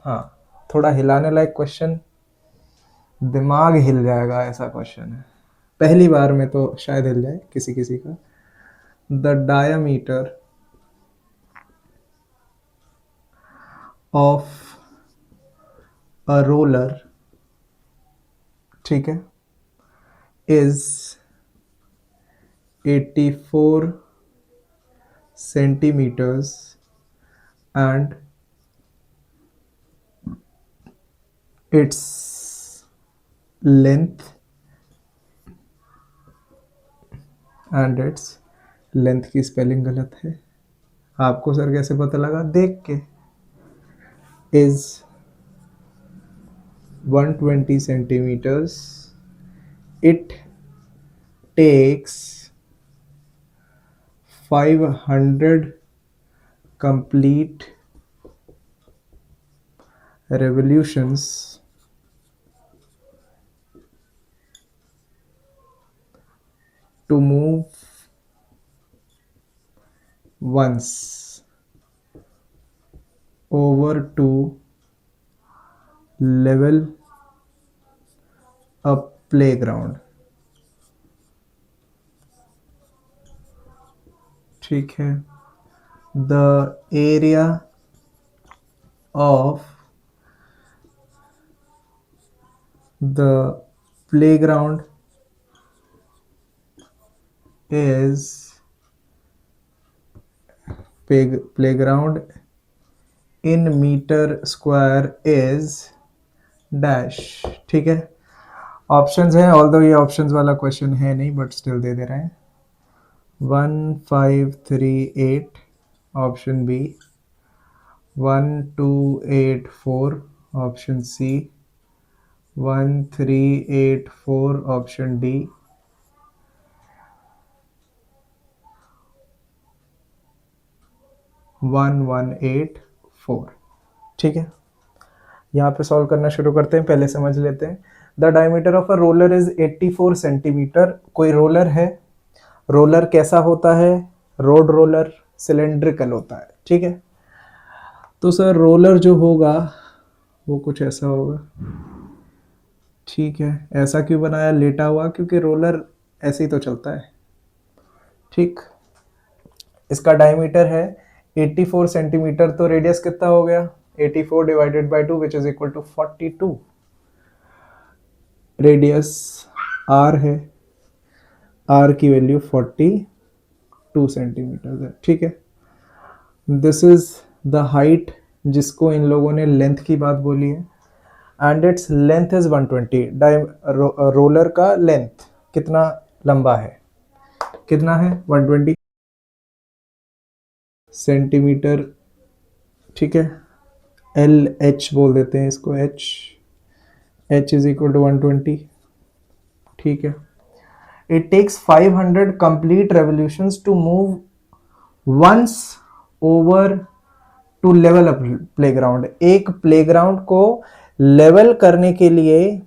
हाँ, थोड़ा हिलाने लायक क्वेश्चन, दिमाग हिल जाएगा ऐसा क्वेश्चन है, पहली बार में तो शायद हिल जाए किसी किसी का। The diameter of a roller, ठीक है, is 84 centimeters and its length, and its length की स्पेलिंग गलत है, आपको सर कैसे पता लगा, देख के, is 120 centimeters, it takes 500 complete revolutions to move once over to level a playground। ठीक है, the area of the playground is playground in metre square is dash. ठीक है, ऑप्शंस हैं, ऑल्दो ये ऑप्शंस वाला क्वेश्चन है नहीं, बट स्टिल दे रहे हैं। 1538 option B, 1284 option C, 1384 option D, 1184। ठीक है, यहाँ पे सॉल्व करना शुरू करते हैं, पहले समझ लेते हैं। The diameter of a roller is 84 centimetre. कोई रोलर है, रोलर कैसा होता है, रोड रोलर सिलेंड्रिकल होता है, ठीक है। तो सर रोलर जो होगा वो कुछ ऐसा होगा, ठीक है। ऐसा क्यों बनाया लेटा हुआ, क्योंकि रोलर ऐसे ही तो चलता है, ठीक। इसका डायमीटर है 84 सेंटीमीटर, तो रेडियस कितना हो गया 84 divided by 2 which is equal to 42। Radius R है, आर की वैल्यू 42 सेंटीमीटर है, ठीक है। दिस इज द हाइट जिसको इन लोगों ने लेंथ की बात बोली है, and its length is 120। Roller का लेंथ कितना लंबा है, कितना है 120 सेंटीमीटर, ठीक है। एल एच बोल देते हैं इसको, H, H is equal to 120, ठीक है। It takes 500 complete revolutions to move once over to level up playground. एक प्लेग्राउंड को लेवल करने के लिए,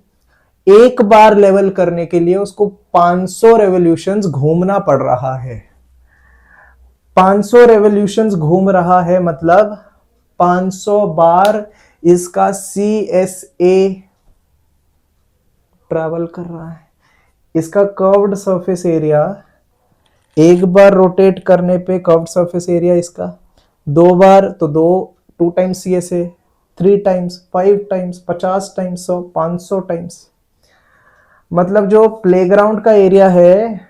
एक बार लेवल करने के लिए उसको 500 रेवोल्यूशंस घूमना पड़ रहा है। 500 रेवोल्यूशंस घूम रहा है मतलब 500 बार इसका CSA ट्रैवल कर रहा है। इसका कर्व्ड सरफेस एरिया एक बार रोटेट करने पे कर्व्ड सरफेस एरिया इसका, दो बार तो 2 times CSA, 3 times, 5 times, 50 times, 100, 500 times. मतलब जो प्लेग्राउंड का एरिया है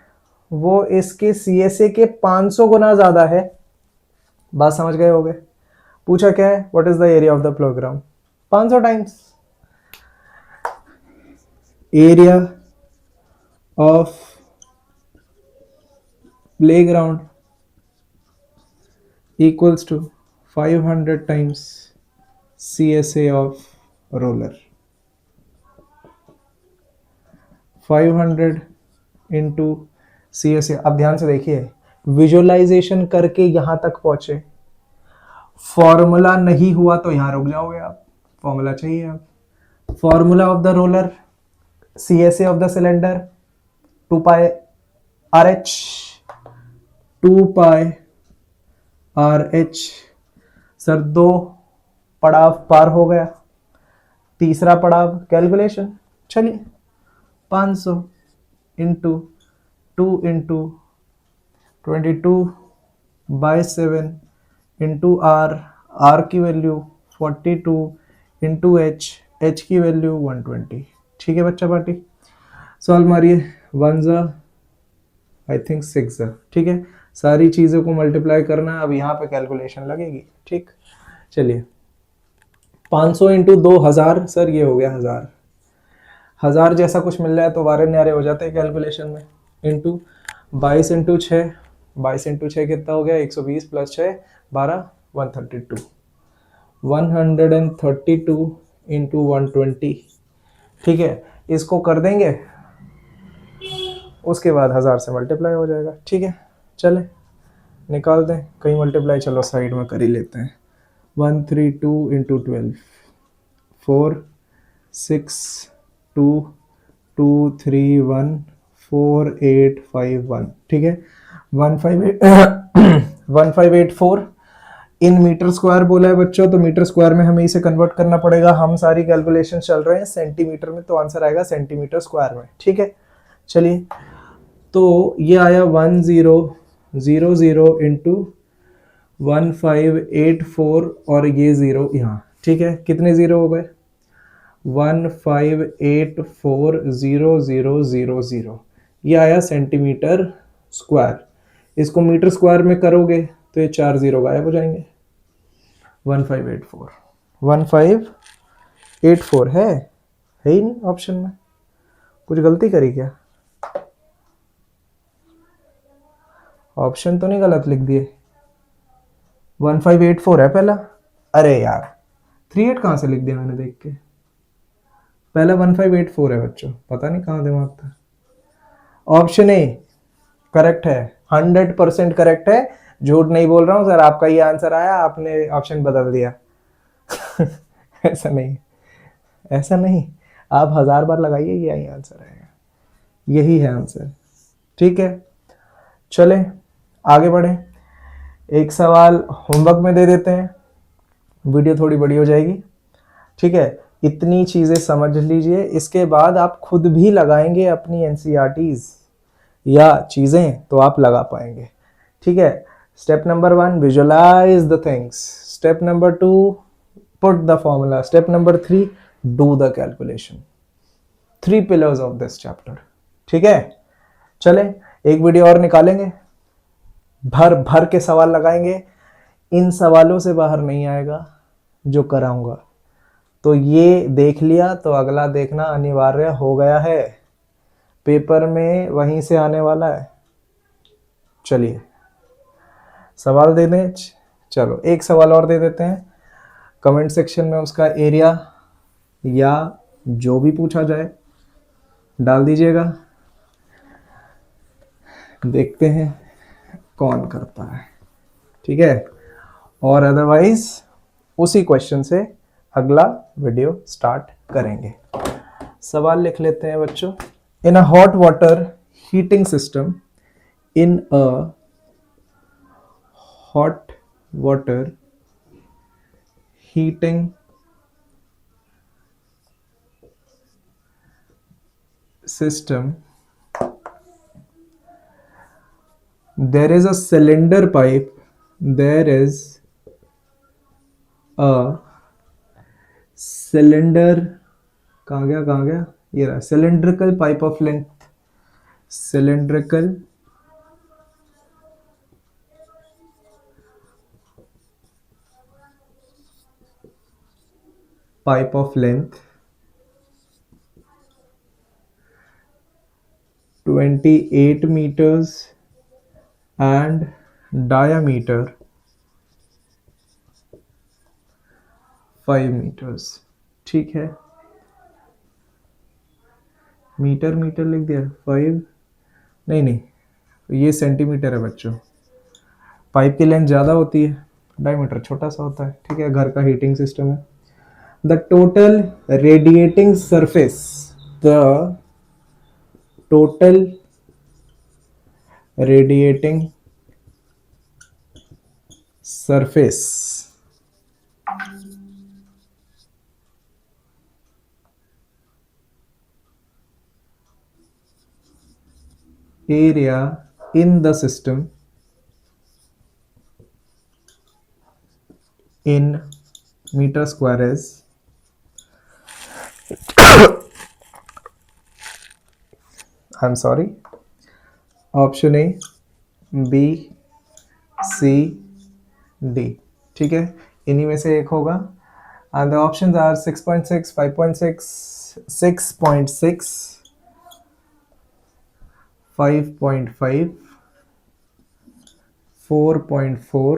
वो इसके CSA के 500 गुना ज्यादा है। बात समझ गए होगे। पूछा क्या है, what is the area of the playground, 500 times area of playground equals to 500 times CSA of roller। 500 into CSA। अब ध्यान से देखिए, विजुअलाइजेशन करके यहां तक पहुंचे, फॉर्मूला नहीं हुआ तो यहां रुक जाओगे आप, फॉर्मूला चाहिए आप। Formula of the roller, CSA of the cylinder 2 pi RH, 2 pi RH। Sir 2 पड़ाव पार हो गया, तीसरा पड़ाव कैलकुलेशन। चलिए 500 इंटू 2 इंटू 22/7 इंटू R की वैल्यू 42 इंटू H की वैल्यू 120। ठीक है बच्चा पार्टी, सॉल्व मारिए। 1 ज़ा आई थिंक 6 ज़ा, ठीक है। सारी चीज़ों को मल्टीप्लाई करना है, अब यहाँ पे कैलकुलेशन लगेगी, ठीक। चलिए 500 इंटू 2000, सर ये हो गया 1000। 1000 जैसा कुछ मिल रहा है तो वारे न्यारे हो जाते हैं कैलकुलेशन में। इंटू 22 इंटू 6, 22 इंटू 6 कितना हो गया 120 प्लस 6 12 132। 132 इंटू 120, ठीक है। इसको कर देंगे, उसके बाद 1000 से मल्टीप्लाई हो जाएगा, ठीक है। चले निकाल दें, कहीं मल्टीप्लाई चलो साइड में कर ही लेते हैं। 132 इंटू 12 4 6 2 2 3 1 4 8 5 1, ठीक है। 1584 इन मीटर स्क्वायर बोला है बच्चों, तो मीटर स्क्वायर में हमें इसे कन्वर्ट करना पड़ेगा। हम सारी कैलकुलेशन चल रहे हैं सेंटीमीटर में, तो आंसर आएगा सेंटीमीटर स्क्वायर में, ठीक है। चलिए तो ये आया 1000 इंटू 1584 और ये 0 यहाँ, ठीक है। कितने 0 हो गए 1584,0,0,0, ये आया सेंटीमीटर स्क्वायर। इसको मीटर स्क्वायर में करोगे तो ये 4 0 गायब हो जाएंगे। 1584 है ही नहीं ऑप्शन में, कुछ गलती करी क्या, ऑप्शन तो नहीं गलत लिख दिए। 1584 है पहला, अरे यार 38 कहाँ से लिख दिया मैंने देख के, पहला 1584 है बच्चों, पता नहीं कहाँ दिमाग था। ऑप्शन ए करेक्ट है, 100% करेक्ट है, झूठ नहीं बोल रहा हूं सर। आपका ये आंसर आया, आपने ऑप्शन बदल दिया ऐसा नहीं, ऐसा नहीं। आप 1000 बार लगाइए, यही आंसर है, यही है आंसर। ठीक है, चलें आगे बढ़ें। एक सवाल होमवर्क में दे देते हैं, वीडियो थोड़ी बड़ी हो जाएगी। ठीक है, इतनी चीजें समझ लीजिए, इसके बाद आप खुद भी लगाएंगे अपनी एनसीईआरटीज या चीजें, तो आप लगा पाएंगे। ठीक है, step number 1 visualize the things, step number 2 put the formula, step number 3 do the calculation. 3 pillars of this chapter. ठीक है, चलें एक वीडियो और निकालेंगे, भर भर के सवाल लगाएंगे, इन सवालों से बाहर नहीं आएगा जो कराऊंगा। तो ये देख लिया तो अगला देखना अनिवार्य हो गया है, पेपर में वहीं से आने वाला है। चलिए सवाल दे दें, चलो एक सवाल और दे देते हैं, कमेंट सेक्शन में उसका एरिया या जो भी पूछा जाए डाल दीजिएगा, देखते हैं कौन करता है। ठीक है, और अदरवाइज उसी क्वेश्चन से अगला वीडियो स्टार्ट करेंगे। सवाल लिख लेते हैं बच्चों। In a hot water heating system, in a hot water heating system, there is a cylinder pipe, there is a cylinder, कहाँ गया, ये रहा, cylindrical pipe of length, cylindrical pipe of length 28 meters and diameter 5 meters। ठीक है, metre लिख दिया, 5 नहीं, ये सेंटीमीटर है बच्चों, पाइप की लेंथ ज़्यादा होती है, डायमीटर छोटा सा होता है। ठीक है, घर का हीटिंग सिस्टम है। The total radiating surface, the total radiating surface area in the system in meter square is I'm sorry, option A, B, C, D। ठीक है, इन्हीं में से एक होगा। and the options are 6.6, 5.6, 6.6, 5.5, 4.4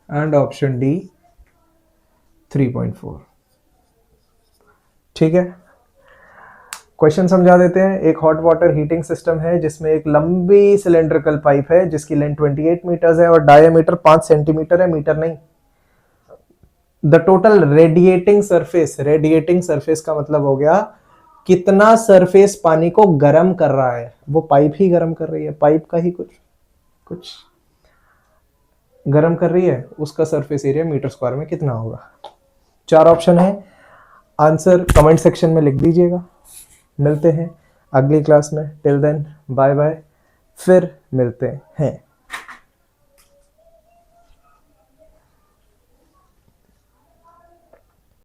and option D 3.4। ठीक है, क्वेश्चन समझा देते हैं। एक हॉट वाटर हीटिंग सिस्टम है जिसमें एक लंबी सिलेंड्रिकल पाइप है जिसकी लेंथ 28 मीटर्स है और डायमीटर 5 सेंटीमीटर है, मीटर नहीं। द टोटल रेडिएटिंग सरफेस का मतलब हो गया कितना सरफेस पानी को गर्म कर रहा है, वो पाइप ही गर्म कर रही है, पाइप का ही कुछ गर्म कर रही है, उसका सरफेस एरिया मीटर स्क्वायर में कितना होगा। 4 ऑप्शन है, आंसर कमेंट सेक्शन में लिख दीजिएगा। मिलते हैं अगली क्लास में, टिल देन बाय बाय, फिर मिलते हैं।